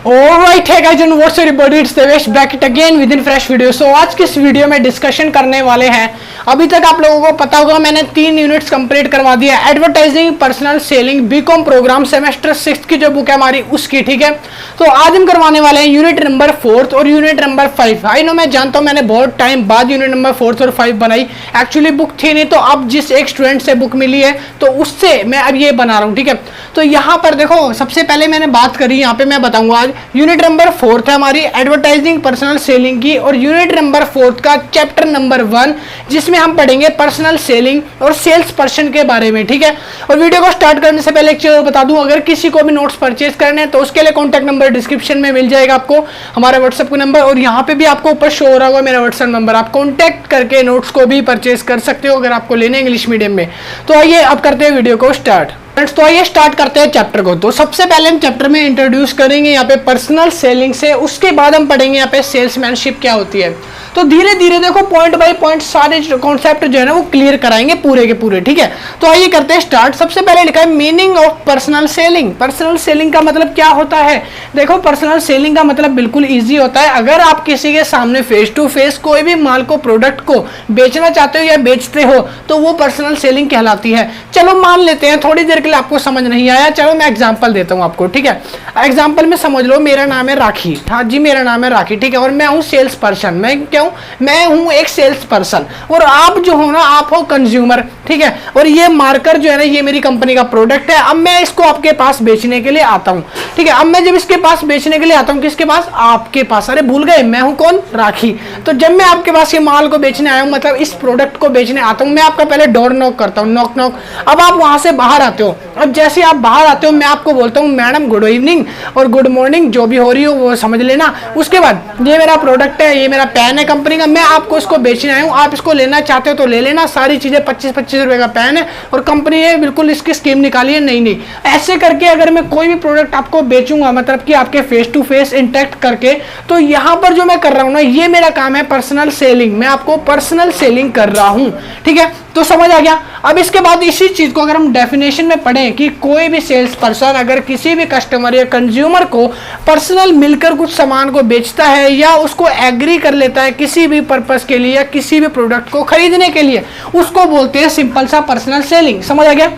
Alright, hey guys, and what's everybody? It's Devesh back it again with in fresh video. So आज की इस video में discussion करने वाले हैं। अभी तक आप लोगों को पता होगा मैंने 3 यूनिट्स कंप्लीट करवा दिया। Advertising, personal selling, BCom program semester 6 की जो बुक है हमारी उसकी, ठीक है। तो आज हम करवाने वाले हैं यूनिट नंबर 4 और यूनिट नंबर 5। आई नो, मैं जानता हूँ मैंने बहुत टाइम बाद यूनिट नंबर 4 और 5 बनाई। एक्चुअली बुक थी नहीं, तो अब जिस एक स्टूडेंट से बुक मिली है तो उससे मैं अब ये बना रहा हूँ, ठीक है। तो यहाँ पर देखो, सबसे पहले मैंने बात करी, यहाँ पे मैं बताऊंगा आज यूनिट नंबर 4 है हमारी एडवर्टाइजिंग पर्सनल सेलिंग की, और यूनिट नंबर 4 का चैप्टर नंबर 1 जिसमें हम पढ़ेंगे पर्सनल सेलिंग और सेल्स पर्सन के बारे में, ठीक है। और वीडियो को स्टार्ट करने से पहले एक चीज बता दूं, अगर किसी को भी नोट्स परचेज करने हैं तो उसके लिए कॉन्टैक्ट नंबर डिस्क्रिप्शन में मिल जाएगा आपको, हमारा व्हाट्सएप का नंबर, और यहाँ पे भी आपको ऊपर शो हो रहा होगा मेरा व्हाट्सएप नंबर। आप कॉन्टैक्ट करके नोट्स को भी परचेज कर सकते हो अगर आपको लेने इंग्लिश मीडियम में। तो आइए अब करते हैं वीडियो को स्टार्ट। तो आइए स्टार्ट करते हैं चैप्टर को। तो सबसे पहले हम चैप्टर में इंट्रोड्यूस करेंगे यहाँ पे पर्सनल सेलिंग से, उसके बाद हम पढ़ेंगे यहाँ पे सेल्समैनशिप क्या होती है। तो धीरे धीरे देखो पॉइंट बाय पॉइंट सारे कॉन्सेप्ट जो है ना वो क्लियर कराएंगे पूरे के पूरे, ठीक है। तो आइए करते हैं स्टार्ट। सबसे पहले लिखा है meaning of personal selling. Personal selling का मतलब क्या होता है? देखो, पर्सनल सेलिंग का मतलब बिल्कुल ईजी होता है। अगर आप किसी के सामने फेस टू फेस कोई भी माल को, प्रोडक्ट को बेचना चाहते हो या बेचते हो तो वो पर्सनल सेलिंग कहलाती है। चलो मान लेते हैं, थोड़ी देर के लिए आपको समझ नहीं आया, चलो मैं एग्जांपल देता हूं आपको, ठीक है। एग्जांपल में समझ लो, मेरा नाम है राखी। हाँ जी, मेरा नाम है राखी, ठीक है। और मैं हूं सेल्स पर्सन। मैं क्या हूं? मैं हूं एक सेल्स पर्सन। और आप जो हो ना, आप हो कंज्यूमर, ठीक है। और ये मार्कर जो है ना, ये मेरी कंपनी का प्रोडक्ट है। अब मैं इसको आपके पास बेचने के लिए आता हूं, ठीक है। अब मैं जब इसके पास बेचने के लिए आता हूं, किसके पास? आपके पास। अरे भूल गए, मैं हूं कौन? राखी। तो जब मैं आपके पास ये माल को बेचने आया हूं, मतलब इस प्रोडक्ट को बेचने आता हूं, मैं आपका पहले डोर नॉक करता हूं, नॉक नॉक। अब आप वहां से बाहर आते हो। अब जैसे आप बाहर आते हो, मैं आपको बोलता हूँ मैडम गुड इवनिंग और गुड मॉर्निंग, जो भी हो रही हो वो समझ लेना। उसके बाद ये मेरा प्रोडक्ट है, ये मेरा पेन है कंपनी का, मैं आपको इसको बेचने आया हूँ। आप इसको लेना चाहते हो तो ले लेना, सारी चीजें 25-25 रुपए का पेन है और कंपनी है, बिल्कुल इसकी स्कीम निकाली है। नहीं, ऐसे करके अगर मैं कोई भी प्रोडक्ट आपको बेचूंगा, मतलब कि आपके फेस टू फेस इंटरेक्ट करके, तो यहाँ पर जो मैं कर रहा हूँ ना, ये मेरा काम है पर्सनल सेलिंग। मैं आपको पर्सनल सेलिंग कर रहा हूँ, ठीक है। तो समझ आ गया। अब इसके बाद इसी चीज को अगर हम डेफिनेशन में पढ़ें कि कोई भी सेल्स पर्सन अगर किसी भी कस्टमर या कंज्यूमर को पर्सनल मिलकर कुछ सामान को बेचता है या उसको एग्री कर लेता है किसी भी पर्पस के लिए या किसी भी प्रोडक्ट को खरीदने के लिए, उसको बोलते हैं सिंपल सा पर्सनल सेलिंग। समझ आ गया।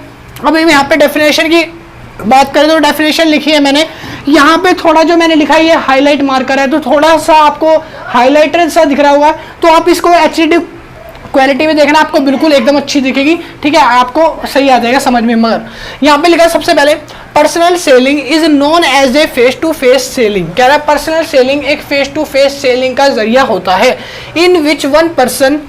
अब यहाँ पे डेफिनेशन की बात करें तो डेफिनेशन लिखी है मैंने यहाँ पे, थोड़ा जो मैंने लिखा है ये हाईलाइट मार्कर है, तो थोड़ा सा आपको हाईलाइटर सा दिख रहा होगा, तो आप इसको एचडी क्वालिटी में देखना, आपको बिल्कुल एकदम अच्छी दिखेगी, ठीक है। आपको सही आ जाएगा समझ में। मगर यहाँ पे लिखा है सबसे पहले, personal selling is known as a face to face selling. कह रहा है पर्सनल सेलिंग एक फेस टू फेस सेलिंग का जरिया होता है, in which one person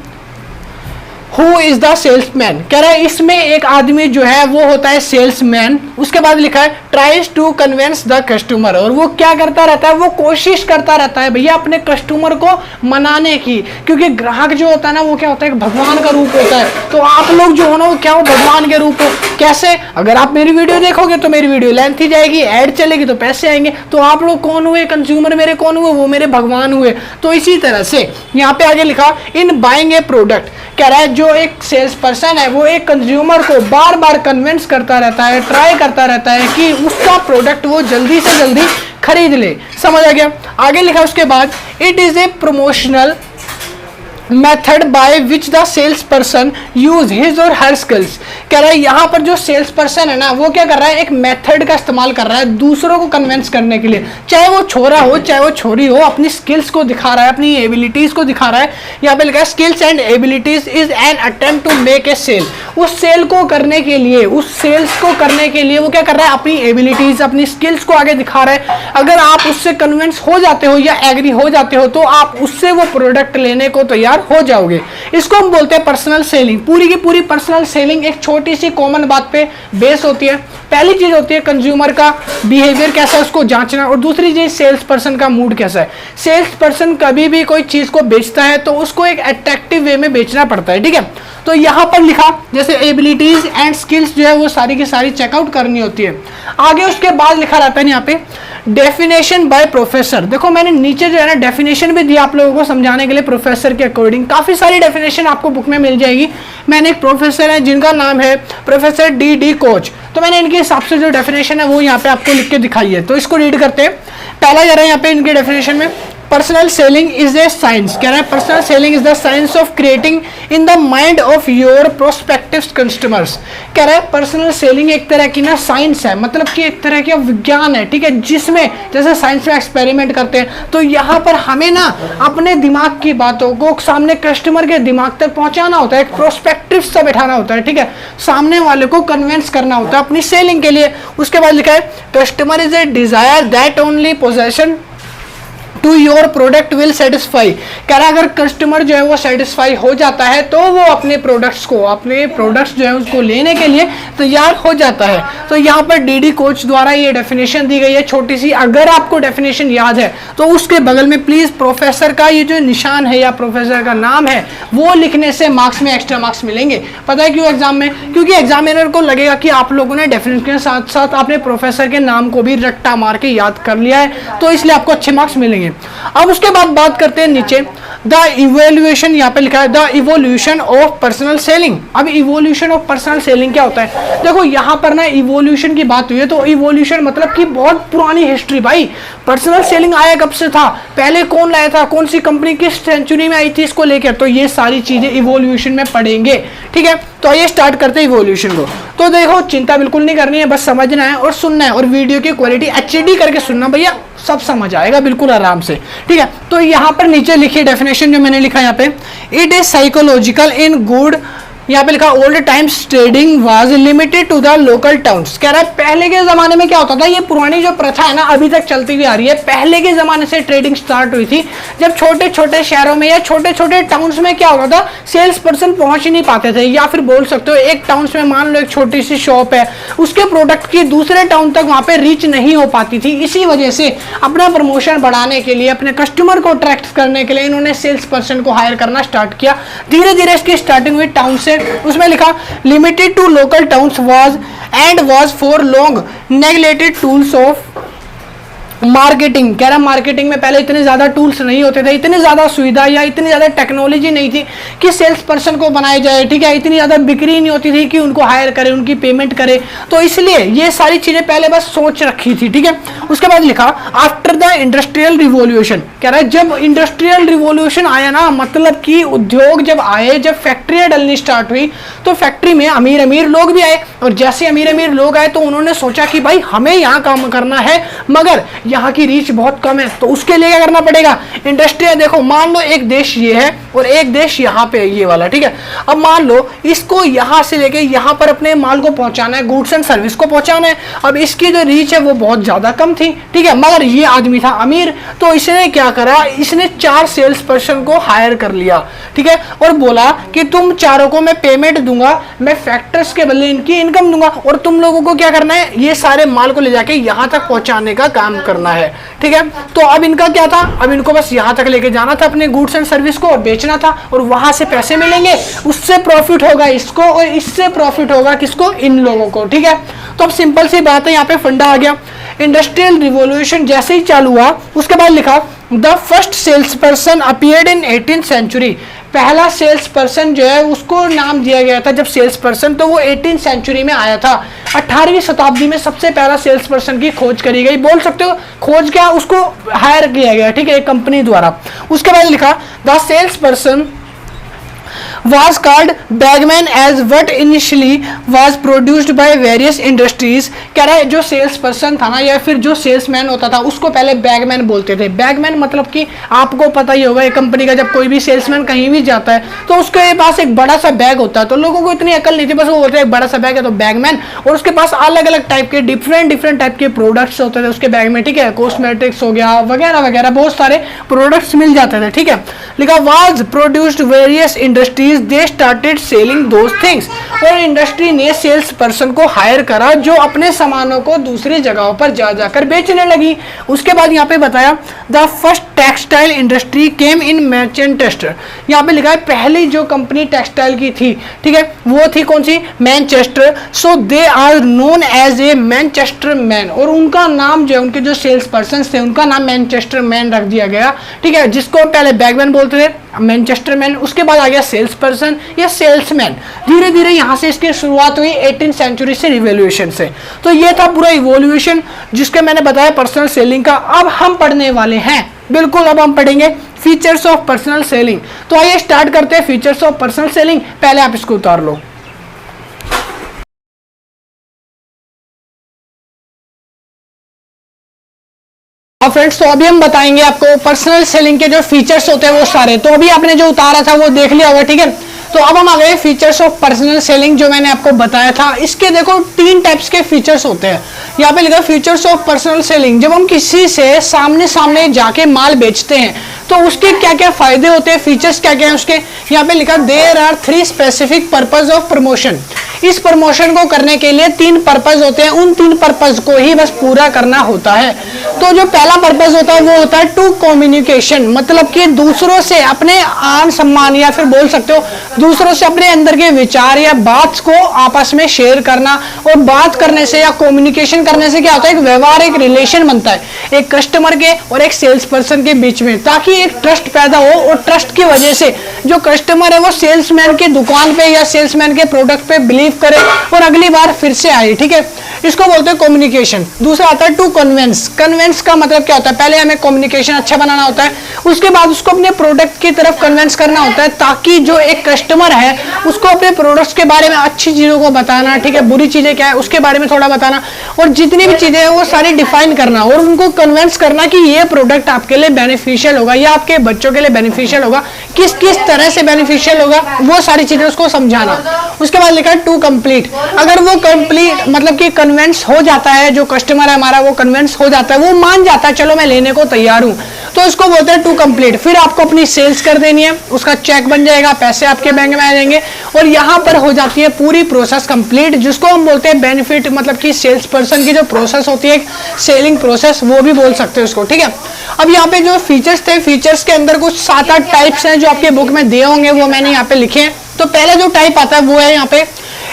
who is the salesman. कह रहा है इसमें एक आदमी जो है वो होता है सेल्समैन। उसके बाद लिखा है tries to convince the customer, और वो क्या करता रहता है? वो कोशिश करता रहता है भैया अपने कस्टमर को मनाने की, क्योंकि ग्राहक जो होता है ना वो क्या होता है? भगवान का रूप होता है। तो आप लोग जो हो ना वो क्या हो? भगवान के रूप हो। कैसे? अगर आप मेरी वीडियो देखोगे तो मेरी वीडियो लेंथ ही जाएगी, ऐड चलेगी तो पैसे आएंगे। तो आप लोग कौन हुए? कंज्यूमर मेरे कौन हुए? वो मेरे भगवान हुए। तो इसी तरह से यहाँ पे आगे लिखा इन बाइंग ए प्रोडक्ट। कह रहा है जो एक सेल्स पर्सन है वो एक कंज्यूमर को बार बार कन्विंस करता रहता है, ट्राई करता रहता है कि उसका प्रोडक्ट वो जल्दी से जल्दी खरीद ले। समझ आ गया। आगे लिखा उसके बाद, it is a promotional method by which the sales person use his or her skills. कह रहा है यहाँ पर जो सेल्स पर्सन है ना वो क्या कर रहा है? एक मेथड का इस्तेमाल कर रहा है दूसरों को कन्विंस करने के लिए, चाहे वो छोरा हो चाहे वो छोरी हो, अपनी स्किल्स को दिखा रहा है, अपनी एबिलिटीज को दिखा रहा है। यहाँ पे लिखा है skills and abilities is an attempt to make a sale. उस सेल को करने के लिए, उस सेल्स को करने के लिए वो क्या कर रहा है? अपनी एबिलिटीज, अपनी स्किल्स को आगे दिखा रहा है। अगर आप उससे कन्विंस हो जाते हो या एग्री हो जाते हो तो आप उससे वो प्रोडक्ट लेने को तैयार हो जाओगे। इसको हम बोलते हैं पर्सनल सेलिंग। पूरी की पूरी पर्सनल सेलिंग एक छोटी सी कॉमन बात पे बेस होती है। पहली चीज होती है कंज्यूमर का बिहेवियर कैसा है उसको जांचना, और दूसरी चीज सेल्स पर्सन का मूड कैसा है। सेल्स पर्सन कभी भी कोई चीज को बेचता है तो उसको एक अट्रैक्टिव वे में बेचना पड़ता है, ठीक है। तो यहाँ पर लिखा जैसे एबिलिटीज एंड स्किल्स जो है वो सारी की सारी चेकआउट करनी होती है। आगे उसके बाद लिखा रहता है यहाँ पे डेफिनेशन बाय प्रोफेसर। देखो मैंने नीचे जो है ना डेफिनेशन भी दिया आप लोगों को समझाने के लिए प्रोफेसर के अकॉर्डिंग। काफी सारी डेफिनेशन आपको बुक में मिल जाएगी। मैंने एक प्रोफेसर है जिनका नाम है प्रोफेसर डी कोच। तो मैंने इनके हिसाब से जो डेफिनेशन है वो यहाँ पे आपको लिख के दिखाई है, तो इसको रीड करते हैं। पहला जा रहा है यहाँ पे इनके डेफिनेशन में, personal selling is a science, कह रहा है personal selling is the science of creating in the mind of your prospective customers. कह रहा है पर्सनल सेलिंग एक तरह की ना साइंस है, मतलब कि एक तरह का विज्ञान है, ठीक है, जिसमें जैसे साइंस में एक्सपेरिमेंट करते हैं, तो यहाँ पर हमें ना अपने दिमाग की बातों को सामने कस्टमर के दिमाग तक पहुंचाना होता है, एक प्रोस्पेक्टिव सा बैठाना होता है, ठीक है, सामने वाले को कन्विंस करना होता है अपनी सेलिंग के लिए। उसके बाद लिखा है customer is a desire that only possession to your product will satisfy. कह रहा है अगर कस्टमर जो है वो सेटिस्फाई हो जाता है तो वो अपने प्रोडक्ट्स जो है उसको लेने के लिए तैयार हो जाता है। तो यहाँ पर डीडी कोच द्वारा ये डेफिनेशन दी गई है छोटी सी। अगर आपको डेफिनेशन याद है तो उसके बगल में प्लीज प्रोफेसर का ये जो निशान है या प्रोफेसर का नाम है वो लिखने से मार्क्स में एक्स्ट्रा मार्क्स मिलेंगे। पता है क्यों एग्जाम में? क्योंकि एग्जामिनर को लगेगा कि आप लोगों ने डेफिनेशन के साथ साथ अपने प्रोफेसर के नाम को भी रट्टा मार के याद कर लिया है, तो इसलिए आपको अच्छे मार्क्स मिलेंगे। अब उसके बाद बात करते हैं नीचे द इवोल्यूशन, यहाँ पे लिखा है the evolution of personal selling. अब इवोल्यूशन ऑफ पर्सनल सेलिंग क्या होता है? देखो यहाँ पर ना इवोल्यूशन की बात हुई है, तो इवोल्यूशन मतलब कि बहुत पुरानी हिस्ट्री भाई। पर्सनल सेलिंग आया कब से था, पहले कौन लाया था, कौन सी कंपनी किस सेंचुरी में आई थी इसको लेकर, तो ये सारी चीजें इवोल्यूशन में पढ़ेंगे, ठीक है। तो आइए स्टार्ट करते हैं इवोल्यूशन को। तो देखो चिंता बिल्कुल नहीं करनी है, बस समझना है और सुनना है, और वीडियो की क्वालिटी एचडी करके सुनना भैया, सब समझ आएगा बिल्कुल आराम से, ठीक है। तो यहाँ पर नीचे लिखी डेफिनेशन जो मैंने लिखा यहाँ पे, it is psychological in good, यहाँ पे लिखा old times trading was limited to the local towns. कह रहा है पहले के जमाने में क्या होता था, ये पुरानी जो प्रथा है ना अभी तक चलती हुई आ रही है। पहले के जमाने से ट्रेडिंग स्टार्ट हुई थी जब छोटे छोटे शहरों में या छोटे छोटे टाउन्स में क्या होता था, सेल्स पर्सन पहुंच ही नहीं पाते थे, या फिर बोल सकते हो एक टाउन्स में मान लो एक छोटी सी शॉप है, उसके प्रोडक्ट की दूसरे टाउन तक वहां पे रीच नहीं हो पाती थी। इसी वजह से अपना प्रमोशन बढ़ाने के लिए, अपने कस्टमर को अट्रैक्ट करने के लिए इन्होंने सेल्स पर्सन को हायर करना स्टार्ट किया। धीरे धीरे इसकी स्टार्टिंग हुई टाउन से, उसमें लिखा limited to local towns was for long neglected tools of marketing. कह रहा मार्केटिंग में पहले इतने ज्यादा टूल्स नहीं होते थे, इतनी ज्यादा सुविधा या इतनी ज्यादा टेक्नोलॉजी नहीं थी कि सेल्स पर्सन को बनाया जाए, ठीक है, इतनी ज्यादा बिक्री नहीं होती थी कि उनको हायर करे, उनकी पेमेंट करे, तो इसलिए ये सारी चीजें पहले बस सोच रखी थी, ठीक है। उसके बाद लिखा आफ्टर द इंडस्ट्रियल रिवॉल्यूशन। कह रहा है जब इंडस्ट्रियल रिवॉल्यूशन आया ना, मतलब कि उद्योग जब आए, जब फैक्ट्रियां डलनी स्टार्ट हुई, तो फैक्ट्री में अमीर अमीर लोग भी आए, और जैसे अमीर अमीर लोग आए तो उन्होंने सोचा कि भाई हमें यहाँ काम करना है, मगर यहाँ की रीच बहुत कम है, तो उसके लिए क्या करना पड़ेगा, इंडस्ट्री। देखो मान लो एक देश ये है और एक देश यहाँ पे ये वाला, ठीक है। अब मान लो इसको यहाँ से लेके यहाँ पर अपने माल को पहुंचाना है, गुड्स एंड सर्विस को पहुंचाना है। अब इसकी जो रीच है वो बहुत ज्यादा कम थी, ठीक है, मगर ये आदमी था अमीर, तो इसने क्या करा, इसने 4 सेल्स पर्सन को हायर कर लिया, ठीक है, और बोला कि तुम चारों को मैं पेमेंट दूंगा, मैं फैक्टर्स के बदले इनकी इनकम दूंगा, और तुम लोगों को क्या करना है, ये सारे माल को ले जाके यहाँ तक पहुंचाने का काम करना है, ठीक है। तो अब इनका क्या था, अब इनको बस यहाँ तक लेके जाना था अपने गुड्स एंड सर्विस को, और बेचना था, और वहां से पैसे मिलेंगे, उससे प्रॉफिट होगा इसको, और इससे प्रॉफिट होगा किसको, इन लोगों को, ठीक है। तो अब सिंपल सी बात है, यहाँ पे फंडा आ गया। इंडस्ट्रियल रिवॉल्यूशन जैसे ही चालू हुआ, उसके बाद लिखा the first sales person appeared in 18th century. पहला सेल्स पर्सन जो है उसको नाम दिया गया था जब सेल्स पर्सन, तो वो 18th सेंचुरी में आया था। 18वीं शताब्दी में सबसे पहला सेल्स पर्सन की खोज करी गई, बोल सकते हो खोज क्या, उसको हायर किया गया, ठीक है, एक कंपनी द्वारा। उसके बाद लिखा the sales person was called bagman as what initially was produced by various industries। कह रहा है जो सेल्स पर्सन था ना, या फिर जो सेल्समैन होता था, उसको पहले बैगमैन बोलते थे। बैगमैन मतलब कि आपको पता ही होगा, एक कंपनी का जब कोई भी सेल्समैन कहीं भी जाता है तो उसके पास एक बड़ा सा बैग होता है, तो लोगों को इतनी अकल नहीं थी, बस वो बोलते हैं एक बड़ा सा बैग है तो बैगमैन, और उसके पास अलग अलग टाइप के डिफरेंट टाइप के प्रोडक्ट्स होते थे उसके बैग में, ठीक है, कॉस्मेटिक्स हो गया वगैरह वगैरह, बहुत सारे प्रोडक्ट्स मिल जाते थे, ठीक है। लिखा was produced various industries they started selling those things. और इंडस्ट्री ने सेल्स पर्सन को हायर करा जो अपने सामानों को दूसरी जगहों पर जा जाकर बेचने लगी। उसके बाद यहाँ पे बताया the first textile industry came in Manchester. यहाँ पे लिखा है पहली जो कंपनी टेक्सटाइल की थी, ठीक है, वो थी कौन सी, Manchester. So they are known as a Manchester man, और उनका नाम जो है, उनके जो सेल्स पर्सन थे उनका नाम मैनचेस्टर मैन रख दिया गया, ठीक है, जिसको पहले बैगमैन बोलते थे, मैनचेस्टर मैन, उसके बाद आ गया सेल्स पर्सन या सेल्समैन। धीरे धीरे यहाँ से इसकी शुरुआत हुई 18th सेंचुरी से, रिवॉल्यूशन से। तो ये था पूरा इवोल्यूशन जिसके मैंने बताया पर्सनल सेलिंग का। अब हम पढ़ने वाले हैं, बिल्कुल अब हम पढ़ेंगे फीचर्स ऑफ पर्सनल सेलिंग। तो आइए स्टार्ट करते हैं फीचर्स ऑफ पर्सनल सेलिंग। पहले आप इसको उतार लो। अब फ्रेंड्स, तो अभी हम बताएंगे आपको पर्सनल सेलिंग के जो फीचर्स होते हैं वो सारे। तो अभी आपने जो उतारा था वो देख लिया होगा, ठीक है। तो अब हम आ गए फीचर्स ऑफ पर्सनल सेलिंग जो मैंने आपको बताया था। इसके देखो 3 टाइप्स के फीचर्स होते हैं। यहाँ पे लिखा फीचर्स ऑफ पर्सनल सेलिंग। जब हम किसी से सामने सामने जाके माल बेचते हैं तो उसके क्या क्या फायदे होते हैं, फीचर्स क्या क्या है उसके। यहाँ पे लिखा there are 3 specific purpose of promotion. इस प्रमोशन को करने के लिए 3 पर्पज होते हैं, उन 3 पर्पज को ही बस पूरा करना होता है। तो जो पहला पर्पज होता है वो होता है टू कम्युनिकेशन, मतलब कि दूसरों से अपने आन सम्मान या फिर बोल सकते हो दूसरों से अपने अंदर के विचार या बात को आपस में शेयर करना। और बात करने से या कम्युनिकेशन करने से क्या होता है, एक व्यवहार, एक रिलेशन बनता है एक कस्टमर के और एक सेल्स पर्सन के बीच में, ताकि एक ट्रस्ट पैदा हो। और ट्रस्ट की वजह से जो कस्टमर है वो सेल्समैन की दुकान पे या सेल्समैन के प्रोडक्ट पे बिलीव करे और अगली बार फिर से आए, ठीक है। इसको बोलते हैं कम्युनिकेशन। दूसरा आता है टू कन्वेंस। कन्वेंस का मतलब क्या होता है, पहले हमें कम्युनिकेशन अच्छा बनाना होता है, उसके बाद उसको अपने प्रोडक्ट की तरफ कन्वेंस करना होता है, ताकि जो एक कस्टमर है उसको अपने प्रोडक्ट्स के बारे में अच्छी चीजों को बताना, ठीक है, बुरी चीजें क्या है उसके बारे में थोड़ा बताना, और जितनी भी चीजें हैं वो सारी डिफाइन करना और उनको कन्वेंस करना कि ये प्रोडक्ट आपके लिए बेनिफिशियल होगा या आपके बच्चों के लिए बेनिफिशियल होगा, किस किस तरह से बेनिफिशियल होगा, वो सारी चीजें उसको समझाना। उसके बाद लिखा है टू कंप्लीट। अगर वो कंप्लीट मतलब कि कन्वेंस हो जाता है, जो कस्टमर है हमारा वो कन्वेंस हो जाता है, वो मान जाता है चलो मैं लेने को तैयार हूं, तो इसको बोलते हैं टू कंप्लीट। फिर आपको अपनी सेल्स कर देनी है, उसका चेक बन जाएगा, पैसे आपके बैंक में आ जाएंगे और यहाँ पर हो जाती है पूरी प्रोसेस कंप्लीट, जिसको हम बोलते हैं बेनिफिट, मतलब कि सेल्स पर्सन की जो प्रोसेस होती है सेलिंग प्रोसेस, वो भी बोल सकते हैं उसको, ठीक है। अब यहाँ पे जो फीचर्स थे, फीचर्स के अंदर कुछ 7-8 टाइप्स हैं जो आपके बुक में दिए होंगे, वो मैंने यहाँ पे लिखे हैं। तो पहला जो टाइप आता है वो है यहाँ पे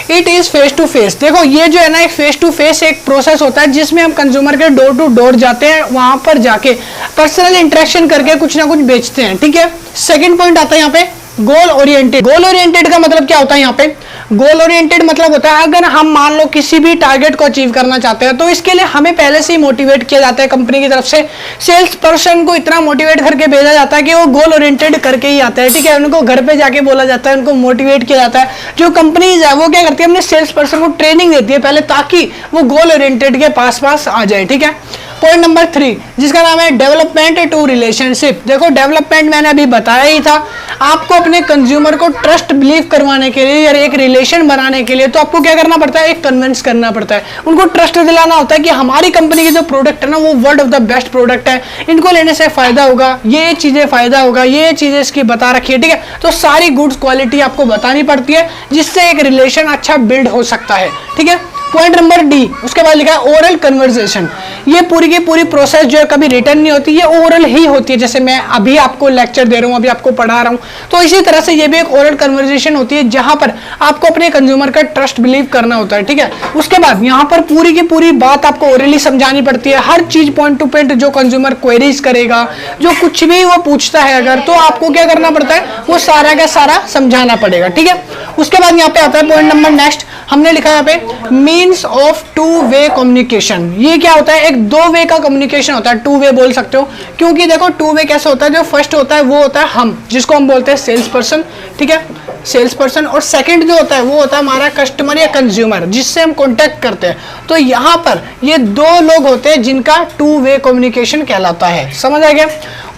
it is face to face. देखो ये जो है ना एक फेस टू फेस एक प्रोसेस होता है जिसमें हम कंज्यूमर के डोर टू डोर जाते हैं, वहां पर जाके पर्सनल इंटरेक्शन करके कुछ ना कुछ बेचते हैं, ठीक है। सेकंड पॉइंट आता है यहाँ पे गोल ओरिएंटेड। गोल ओरिएंटेड का मतलब क्या होता है, यहाँ पे गोल ओरिएंटेड मतलब होता है अगर हम मान लो किसी भी टारगेट को अचीव करना चाहते हैं तो इसके लिए हमें पहले से ही मोटिवेट किया जाता है कंपनी की तरफ से। सेल्स पर्सन को इतना मोटिवेट करके भेजा जाता है कि वो गोल ओरिएंटेड करके ही आता है, ठीक है। उनको घर पे जाके बोला जाता है, उनको मोटिवेट किया जाता है। जो कंपनीज है वो क्या करती है, अपने सेल्स पर्सन को ट्रेनिंग देती है पहले, ताकि वो गोल ओरिएंटेड के पास आ जाए, ठीक है। पॉइंट नंबर 3 जिसका नाम है डेवलपमेंट टू रिलेशनशिप। देखो डेवलपमेंट मैंने अभी बताया ही था, आपको अपने कंज्यूमर को ट्रस्ट बिलीव करवाने के लिए या एक रिलेशन बनाने के लिए तो आपको क्या करना पड़ता है, एक कन्विंस करना पड़ता है, उनको ट्रस्ट दिलाना होता है कि हमारी कंपनी की जो प्रोडक्ट है ना वो world of the best product है, इनको लेने से फायदा होगा, ये चीजें फायदा होगा, ये चीजें इसकी बता रखी है, ठीक है। तो सारी गुड्स क्वालिटी आपको बतानी पड़ती है जिससे एक रिलेशन अच्छा बिल्ड हो सकता है, ठीक है। पॉइंट नंबर डी, उसके बाद लिखा है ओरल कन्वर्सेशन। ये पूरी की पूरी प्रोसेस जो है कभी रिटर्न नहीं होती, ये ओरल ही होती है। जैसे मैं अभी आपको लेक्चर दे रहा हूँ, अभी आपको पढ़ा रहा हूँ, तो इसी तरह से ये भी एक ओरल कन्वर्सेशन होती है जहां पर आपको अपने कंज्यूमर का ट्रस्ट बिलीव करना होता है, ठीक है। उसके बाद यहाँ पर पूरी की पूरी बात आपको ओरली समझानी पड़ती है, हर चीज पॉइंट टू पॉइंट जो कंज्यूमर क्वेरीज करेगा, जो कुछ भी वो पूछता है अगर, तो आपको क्या करना पड़ता है, वो सारा का सारा समझाना पड़ेगा, ठीक है। उसके बाद यहाँ पे आता है पॉइंट नंबर नेक्स्ट, हमने लिखा यहाँ पे means of two way communication. ये क्या होता है, एक 2 वे का कम्युनिकेशन होता है, 2 वे बोल सकते हो, क्योंकि देखो 2 वे कैसे होता है, जो फर्स्ट होता है वो होता है हम, जिसको हम बोलते हैं सेल्स पर्सन, ठीक है, सेल्स पर्सन, और सेकंड जो होता है वो होता है हमारा कस्टमर या कंज्यूमर जिससे हम कॉन्टेक्ट करते हैं। तो यहाँ पर ये 2 लोग होते हैं जिनका 2 वे कम्युनिकेशन कहलाता है, समझ आ गया।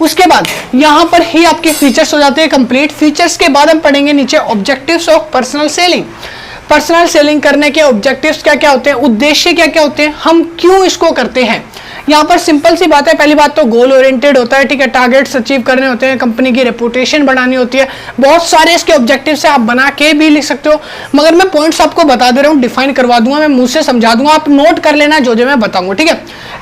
उसके बाद यहाँ पर ही आपके फीचर्स हो जाते हैं कंप्लीट। फीचर्स के बाद हम पढ़ेंगे नीचे objectives of personal selling. Personal selling करने के ऑब्जेक्टिव्स क्या क्या होते हैं, उद्देश्य क्या क्या होते हैं, हम क्यों इसको करते हैं। यहाँ पर सिंपल सी बात है, पहली बात तो गोल ओरिएंटेड होता है, ठीक है, टारगेट्स अचीव करने होते हैं, कंपनी की रेपुटेशन बढ़ानी होती है, बहुत सारे इसके ऑब्जेक्टिव्स है, आप बना के भी लिख सकते हो, मगर मैं पॉइंट्स आपको बता दे रहा हूँ, डिफाइन करवा दूंगा, मैं मुंह से समझा दूंगा, आप नोट कर लेना जो जो मैं बताऊंगा, ठीक है।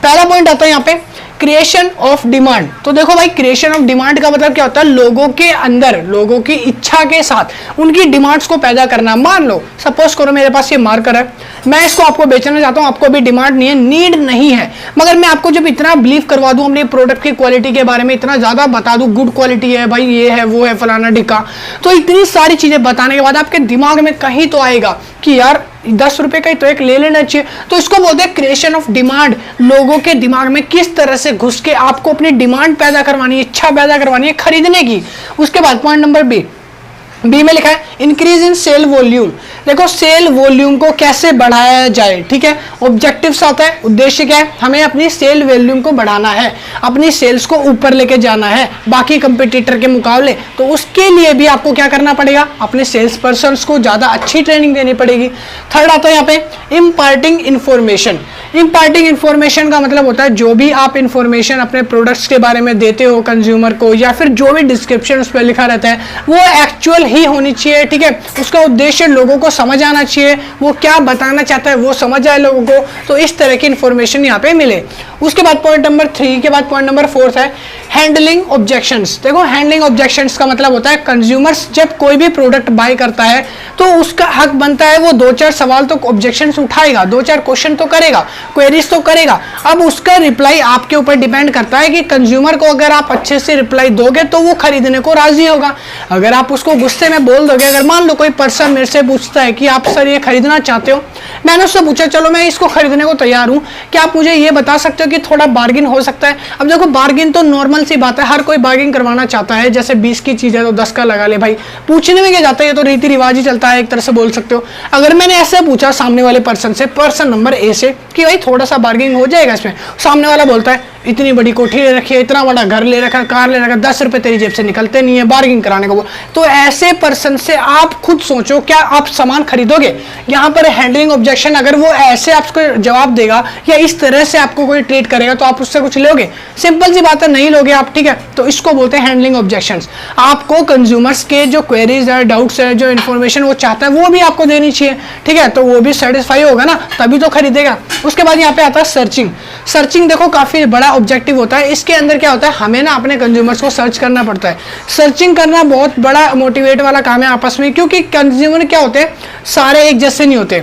पहला पॉइंट आता है यहाँ पे क्रिएशन ऑफ डिमांड। तो देखो भाई, क्रिएशन ऑफ डिमांड का मतलब क्या होता है? लोगों के अंदर, लोगों की इच्छा के साथ उनकी डिमांड्स को पैदा करना। मान लो सपोज करो मेरे पास ये मार्कर है, मैं इसको आपको बेचना चाहता हूं, आपको अभी डिमांड नहीं है, नीड नहीं है, मगर मैं आपको जब इतना बिलीव करवा दूं अपने प्रोडक्ट की क्वालिटी के बारे में, इतना ज्यादा बता दूं, गुड क्वालिटी है भाई, ये है वो है फलाना ढिका, तो इतनी सारी चीजें बताने के बाद आपके दिमाग में कहीं तो आएगा कि यार 10 रुपए का ही तो एक ले लेना चाहिए। तो इसको बोलते हैं क्रिएशन ऑफ डिमांड। लोगों के दिमाग में किस तरह से घुस के आपको अपनी डिमांड पैदा करवानी है, इच्छा पैदा करवानी है खरीदने की। उसके बाद पॉइंट नंबर बी में लिखा है इंक्रीज इन सेल वॉल्यूम। देखो सेल वॉल्यूम को कैसे बढ़ाया जाए, ठीक है। ऑब्जेक्टिव्स आता है, उद्देश्य क्या है? हमें अपनी सेल वॉल्यूम को बढ़ाना है, अपनी सेल्स को ऊपर लेके जाना है बाकी कंपटीटर के मुकाबले। तो उसके लिए भी आपको क्या करना पड़ेगा? अपने सेल्स पर्सन को ज्यादा अच्छी ट्रेनिंग देनी पड़ेगी। थर्ड आता है यहाँ पे इम्पार्टिंग इंफॉर्मेशन। इम्पार्टिंग इंफॉर्मेशन का मतलब होता है जो भी आप इंफॉर्मेशन अपने प्रोडक्ट्स के बारे में देते हो कंज्यूमर को, या फिर जो भी डिस्क्रिप्शन उस पर लिखा रहता है वो एक्चुअल ही होनी चाहिए, ठीक है। उसका उद्देश्य लोगों को समझ आना चाहिए, वो क्या बताना चाहता है वो समझ आए लोगों को। तो इस तरह की इंफॉर्मेशन यहाँ पे मिले। उसके बाद पॉइंट नंबर 3 के बाद पॉइंट नंबर 4 है हैंडलिंग ऑब्जेक्शंस। देखो हैंडलिंग ऑब्जेक्शंस का मतलब होता है कंज्यूमर्स जब कोई भी प्रोडक्ट बाय करता है तो उसका हक बनता है वो 2-4 सवाल तो ऑब्जेक्शंस उठाएगा, 2-4 क्वेश्चन तो करेगा, क्वेरीज तो करेगा। अब उसका रिप्लाई आपके ऊपर डिपेंड करता है कि कंज्यूमर को अगर आप अच्छे से रिप्लाई दोगे तो वो खरीदने को राजी होगा। अगर आप उसको गुस्से में बोल दोगे, अगर मान लो कोई पर्सन मेरे से पूछता है कि आप सर ये खरीदना चाहते हो, मैंने उससे पूछा चलो मैं इसको खरीदने को तैयार हूं, क्या आप मुझे ये बता सकते हो कि थोड़ा बार्गिन हो सकता है? अब देखो बार्गिन तो नॉर्मल सी बात है, हर कोई बार्गिन करवाना चाहता है। जैसे 20 की चीज है तो 10 का लगा ले भाई, पूछने में क्या जाता है, ये तो रीति रिवाज ही चलता है एक तरह से बोल सकते हो। अगर मैंने ऐसे पूछा सामने वाले पर्सन से, पर्सन नंबर ए से, कि भाई थोड़ा सा बार्गिंग हो जाएगा इसमें, सामने वाला बोलता है इतनी बड़ी कोठी ले रखी है, इतना बड़ा घर ले रखा, कार ले रखा, 10 रुपए तेरी जेब से निकलते नहीं है बार्गिंग कराने को। तो ऐसे पर्सन से आप खुद सोचो क्या आप सामान खरीदोगे? यहाँ पर हैंडलिंग ऑब्जेक्शन, अगर वो ऐसे आपको जवाब देगा या इस तरह से आपको कोई ट्रीट करेगा तो आप उससे कुछ लोगे? सिंपल सी बात है, नहीं लोगे आप, ठीक है। तो इसको बोलते हैं हैंडलिंग ऑब्जेक्शंस। आपको कंज्यूमर्स के जो क्वेरीज है, डाउट्स है, जो इन्फॉर्मेशन वो चाहता है वो भी आपको देनी चाहिए, ठीक है। तो वो भी सेटिस्फाई होगा ना, तभी तो खरीदेगा। उसके बाद यहाँ पे आता है सर्चिंग। सर्चिंग देखो काफी बड़ा ऑब्जेक्टिव होता है। इसके अंदर क्या होता है, हमें ना अपने कंज्यूमर्स को सर्च करना पड़ता है। सर्चिंग करना बहुत बड़ा मोटिवेट वाला काम है आपस में, क्योंकि कंज्यूमर क्या होते हैं, सारे एक जैसे नहीं होते।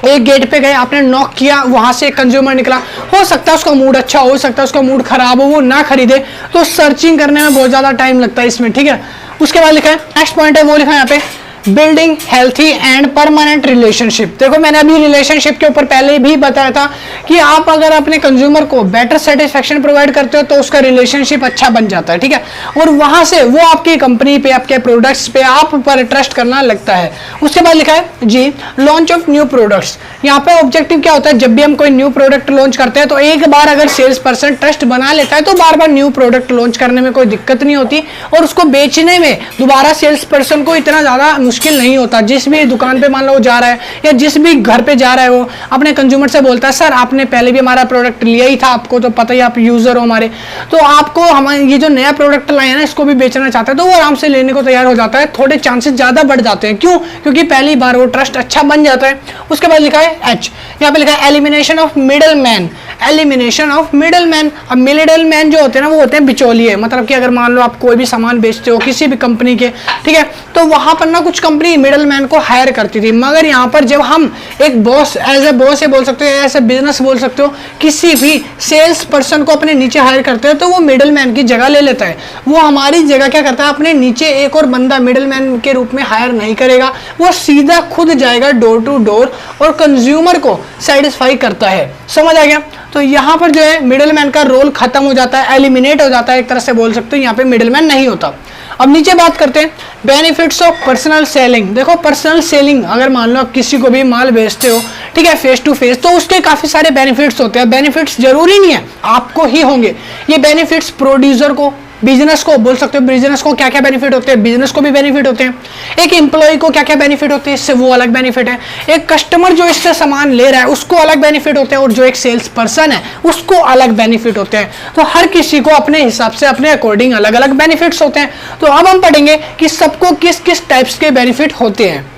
एक गेट पे गए, आपने नॉक किया, वहां से एक कंज्यूमर निकला, हो सकता है उसका मूड अच्छा हो सकता है उसका मूड खराब हो, वो ना खरीदे। तो सर्चिंग करने में बहुत ज्यादा टाइम लगता है इसमें, ठीक है। उसके बाद लिखा है नेक्स्ट पॉइंट है वो लिखा है यहाँ पे building healthy and permanent relationship. देखो मैंने अभी रिलेशनशिप के ऊपर पहले भी बताया था कि आप अगर अपने कंज्यूमर को बेटर सेटिस्फेक्शन प्रोवाइड करते हो तो उसका रिलेशनशिप अच्छा बन जाता है, ठीक है। और वहां से वो आपकी कंपनी पे, आपके प्रोडक्ट्स पे, आप पर ट्रस्ट करना लगता है। उसके बाद लिखा है जी लॉन्च ऑफ न्यू प्रोडक्ट्स। यहाँ पे ऑब्जेक्टिव क्या होता है, जब भी हम कोई न्यू प्रोडक्ट लॉन्च करते हैं तो एक बार अगर सेल्स पर्सन ट्रस्ट बना लेता है तो बार बार न्यू प्रोडक्ट लॉन्च करने में कोई दिक्कत नहीं होती, और उसको बेचने में दोबारा सेल्स पर्सन को इतना ज्यादा मुश्किल नहीं होता। जिस भी दुकान पे मान लो जा रहा है या जिस भी घर पे जा रहा है, वो अपने कंज्यूमर से बोलता है सर आपने पहले भी हमारा प्रोडक्ट लिया ही था, आपको तो पता ही, आप यूजर हो हमारे, तो आपको हम ये जो नया प्रोडक्ट लाए हैं ना इसको भी बेचना चाहते हैं, तो वो आराम से लेने को तैयार हो जाता है। थोड़े चांसेस ज्यादा बढ़ जाते हैं, क्यों? क्योंकि पहली बार वो ट्रस्ट अच्छा बन जाता है। उसके बाद लिखा है एच, यहाँ पे लिखा है elimination of middle man. Elimination of middle man. अब मिडल मैन जो होते हैं ना वो होते हैं बिचौलिए। मतलब कि अगर मान लो आप कोई भी सामान बेचते हो किसी भी कंपनी के, ठीक है, तो वहां पर ना कुछ कंपनी मिडल मैन को हायर करती थी, मगर यहाँ पर जब हम एक बॉस, एज ए बॉस ये बोल सकते हो, एज ए बिजनेस बोल सकते हो, किसी भी सेल्स पर्सन को अपने नीचे हायर करते हैं तो वो मिडल मैन की जगह ले लेता है। वो हमारी जगह क्या करता है, अपने नीचे एक और बंदा मिडल मैन के रूप में हायर नहीं करेगा, वो सीधा खुद जाएगा डोर टू डोर और कंज्यूमर को सेटिस्फाई करता है। समझ आ गया? तो यहाँ पर जो है मिडल मैन का रोल खत्म हो जाता है, एलिमिनेट हो जाता है, एक तरह से बोल सकते हो, यहाँ पे मिडल मैन नहीं होता। अब नीचे बात करते हैं बेनिफिट्स ऑफ पर्सनल सेलिंग। देखो पर्सनल सेलिंग, अगर मान लो आप किसी को भी माल बेचते हो, ठीक है, फेस टू फेस, तो उसके काफी सारे बेनिफिट्स होते हैं। बेनिफिट्स जरूरी नहीं है आपको ही होंगे, ये बेनिफिट्स प्रोड्यूसर को, बिजनेस को बोल सकते हो, बिजनेस को क्या क्या बेनिफिट होते हैं, बिजनेस को भी बेनिफिट होते हैं। एक एम्प्लॉय को क्या क्या बेनिफिट होते हैं, इससे वो अलग बेनिफिट है। एक कस्टमर जो इससे सामान ले रहा है उसको अलग बेनिफिट होते हैं, और जो एक सेल्स पर्सन है उसको अलग बेनिफिट होते हैं। तो हर किसी को अपने हिसाब से, अपने अकॉर्डिंग अलग अलग बेनिफिट्स होते हैं। तो अब हम पढ़ेंगे कि सबको किस किस टाइप्स के बेनिफिट होते हैं।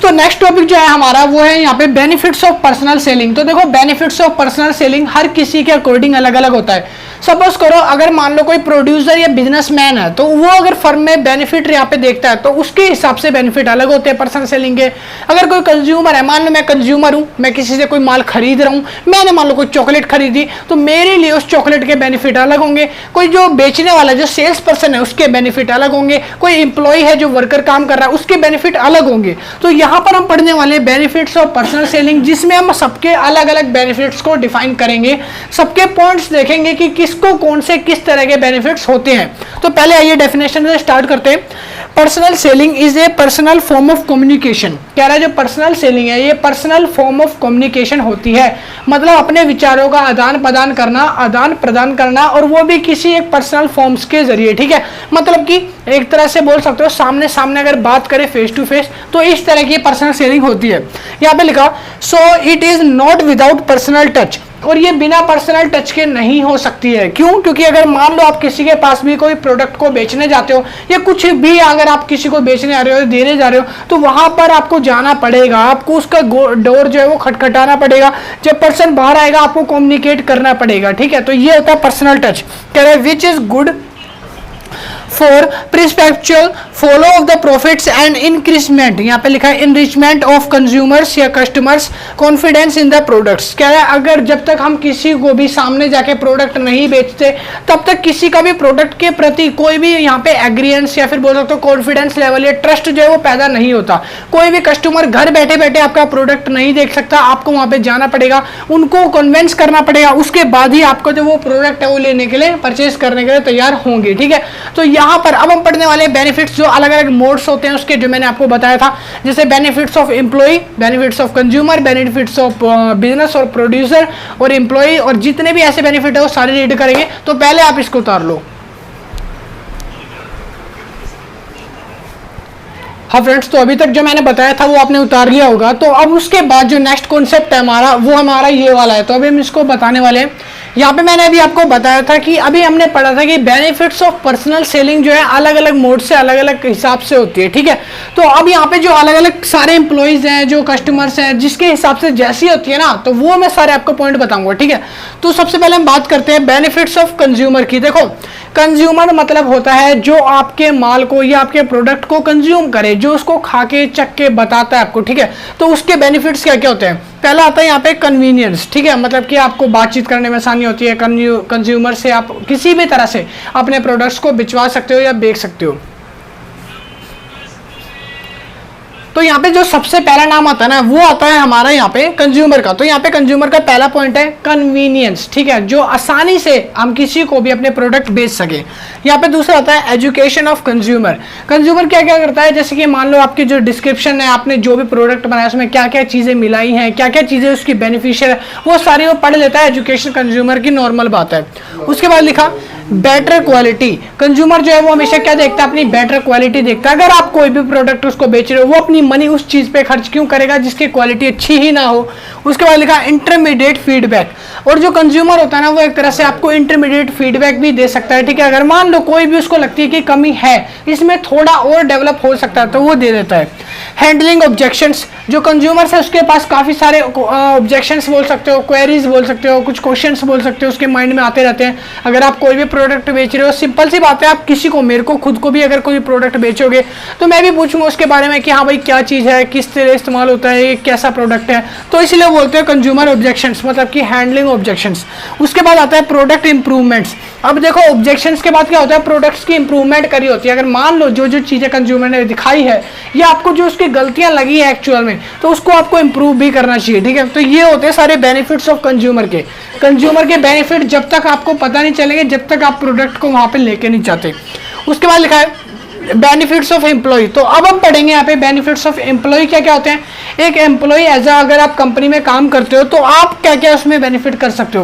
तो नेक्स्ट टॉपिक जो है हमारा वो है यहाँ पे बेनिफिट्स ऑफ पर्सनल सेलिंग। तो देखो बेनिफिट्स ऑफ पर्सनल सेलिंग हर किसी के अकॉर्डिंग अलग अलग होता है। सपोज करो अगर मान लो कोई प्रोड्यूसर या बिजनेसमैन है, तो वो अगर फर्म में बेनिफिट यहाँ पे देखता है तो उसके हिसाब से बेनिफिट अलग होते हैं पर्सनल सेलिंग के। अगर कोई कंज्यूमर है, मान लो मैं कंज्यूमर हूँ, मैं किसी से कोई माल खरीद रहा हूँ, मैंने मान लो कोई चॉकलेट खरीदी, तो मेरे लिए उस चॉकलेट के बेनिफिट अलग होंगे। कोई जो बेचने वाला जो सेल्स पर्सन है उसके बेनिफिट अलग होंगे। कोई इंप्लॉय है जो वर्कर काम कर रहा है उसके बेनिफिट अलग होंगे। तो यहाँ पर हम पढ़ने वाले बेनिफिट्स ऑफ पर्सनल सेलिंग, जिसमें हम सबके अलग अलग बेनिफिट्स को डिफाइन करेंगे, सबके पॉइंट्स देखेंगे कि किसको कौन से किस तरह के बेनिफिट्स होते हैं। तो पहले आइए डेफिनेशन से स्टार्ट करते हैं। Personal selling is a personal form of communication. कह रहा है जो पर्सनल सेलिंग है ये पर्सनल फॉर्म ऑफ कम्युनिकेशन होती है, मतलब अपने विचारों का आदान प्रदान करना और वो भी किसी एक पर्सनल फॉर्म्स के जरिए। ठीक है, मतलब कि एक तरह से बोल सकते हो सामने सामने अगर बात करें फेस टू फेस, तो इस तरह की पर्सनल सेलिंग होती है। यहाँ पे लिखा so it is not without personal touch, और ये बिना पर्सनल टच के नहीं हो सकती है। क्यों? क्योंकि अगर मान लो आप किसी के पास भी कोई प्रोडक्ट को बेचने जाते हो या कुछ भी अगर आप किसी को बेचने आ रहे हो, देने जा रहे हो, तो वहां पर आपको जाना पड़ेगा, आपको उसका डोर जो है वो खटखटाना पड़ेगा। जब पर्सन बाहर आएगा आपको कम्युनिकेट करना पड़ेगा। ठीक है, तो ये होता है पर्सनल टच। कह रहे which is good for perceptual follow of the profits and increment, यहाँ पे लिखा है इनरिचमेंट ऑफ कंज्यूमर्स या customers confidence in the products. क्या है, अगर जब तक हम किसी को भी सामने जाके प्रोडक्ट नहीं बेचते तब तक किसी का भी प्रोडक्ट के प्रति कोई भी यहाँ पे एग्रीएंस या फिर बोल सकते हो कॉन्फिडेंस लेवल या ट्रस्ट जो है वो पैदा नहीं होता। कोई भी कस्टमर घर बैठे बैठे आपका प्रोडक्ट नहीं देख सकता, आपको वहां पे जाना पड़ेगा, उनको कन्विंस करना पड़ेगा, उसके बाद ही आपको जो वो प्रोडक्ट है वो लेने के लिए, परचेज करने के लिए तैयार होंगे। ठीक है, तो यहाँ पर अब हम पढ़ने वाले बेनिफिट्स जो अलग अलग मोड्स होते हैं उसके, जो मैंने आपको बताया था, जैसे benefits of employ, benefits of consumer, benefits of business और प्रोड्यूसर और एम्प्लॉय, और जितने भी ऐसे बेनिफिट है वो सारे रीड करेंगे। तो पहले आप इसको उतार लो। हाँ फ्रेंड्स, तो अभी तक जो मैंने बताया था वो आपने उतार लिया होगा। तो अब उसके बाद जो नेक्स्ट कॉन्सेप्ट है हमारा वो हमारा ये वाला है। तो अभी हम इसको बताने वाले हैं। यहाँ पे मैंने अभी आपको बताया था कि अभी हमने पढ़ा था कि बेनिफिट्स ऑफ पर्सनल सेलिंग जो है अलग अलग मोड से अलग अलग हिसाब से होती है। ठीक है, तो अब यहाँ पे जो अलग अलग सारे एम्प्लॉइज हैं, जो कस्टमर्स हैं, जिसके हिसाब से जैसी होती है ना, तो वो मैं सारे आपको पॉइंट बताऊंगा। ठीक है, तो सबसे पहले हम बात करते हैं बेनिफिट्स ऑफ कंज्यूमर की। देखो कंज्यूमर मतलब होता है जो आपके माल को या आपके प्रोडक्ट को कंज्यूम करे, जो उसको खा के चख के बताता है आपको। ठीक है, तो उसके बेनिफिट्स क्या क्या होते हैं? पहला आता है यहाँ पे कन्वीनियंस। ठीक है, मतलब कि आपको बातचीत करने में आसानी होती है, कंज्यूमर से आप किसी भी तरह से अपने प्रोडक्ट्स को बिचवा सकते हो या बेच सकते हो। तो यहाँ पे जो सबसे पहला नाम आता है ना वो आता है हमारा यहाँ पे कंज्यूमर का। तो यहाँ पे कंज्यूमर का पहला पॉइंट है कन्वीनियंस। ठीक है, जो आसानी से हम किसी को भी अपने प्रोडक्ट बेच सके। यहाँ पे दूसरा आता है एजुकेशन ऑफ कंज्यूमर। कंज्यूमर क्या क्या करता है, जैसे कि मान लो आपकी जो डिस्क्रिप्शन है, आपने जो भी प्रोडक्ट बनाया उसमें क्या क्या चीजें मिलाई हैं, क्या क्या चीजें उसकी बेनिफिशियल है, वो सारी वो पढ़ लेता है। एजुकेशन कंज्यूमर की नॉर्मल बात है। उसके बाद लिखा बेटर क्वालिटी। कंज्यूमर जो है वो हमेशा क्या देखता है, अपनी बेटर क्वालिटी देखता है। अगर आप कोई भी प्रोडक्ट उसको बेच रहे हो, वो अपनी मनी उस चीज पे खर्च क्यों करेगा जिसकी क्वालिटी अच्छी ही ना हो। उसके बाद लिखा इंटरमीडिएट फीडबैक। और जो कंज्यूमर होता है ना वो एक तरह से आपको इंटरमीडिएट फीडबैक भी दे सकता है। ठीक है, अगर मान लो कोई भी उसको लगती है कि कमी है, इसमें थोड़ा और डेवलप हो सकता है, तो वो दे देता है। Handling objections. जो कंज्यूमर है उसके पास काफी सारे ऑब्जेक्शंस बोल सकते हो, क्वेरीज बोल सकते हो, कुछ क्वेश्चंस बोल सकते हो, उसके माइंड में आते रहते हैं। अगर आप कोई भी प्रोडक्ट बेच रहे हो, सिंपल सी बात है, आप किसी को, मेरे को खुद को भी अगर कोई प्रोडक्ट बेचोगे तो मैं भी पूछूंगा उसके बारे में कि हाँ भाई क्या चीज़ है, किस तरह इस्तेमाल होता है, ये कैसा प्रोडक्ट है। तो इसलिए बोलते हैं कंज्यूमर ऑब्जेक्शंस, मतलब कि हैंडलिंग ऑब्जेक्शंस। उसके बाद आता है प्रोडक्ट इंप्रूवमेंट्स। अब देखो ऑब्जेक्शंस के बाद क्या होता है, प्रोडक्ट्स की इंप्रूवमेंट करी होती है। अगर मान लो जो जो चीज़ें कंज्यूमर ने दिखाई है या आपको जो उसकी गलतियां लगी है एक्चुअल में, तो उसको आपको इंप्रूव भी करना चाहिए। ठीक है, तो ये होते हैं सारे बेनिफिट्स ऑफ कंज्यूमर के। कंज्यूमर के बेनिफिट जब तक आपको पता नहीं चलेंगे, जब तक आप प्रोडक्ट को वहां पे लेके नहीं जाते। उसके बाद लिखा है बेनिफिट्स ऑफ एम्प्लॉय। तो अब हम पढ़ेंगे यहाँ पे बेनिफिट्स ऑफ एम्प्लॉय क्या क्या होते हैं। एक एम्प्लॉय एज अगर आप कंपनी में काम करते हो तो आप क्या क्या उसमें बेनिफिट कर सकते हो।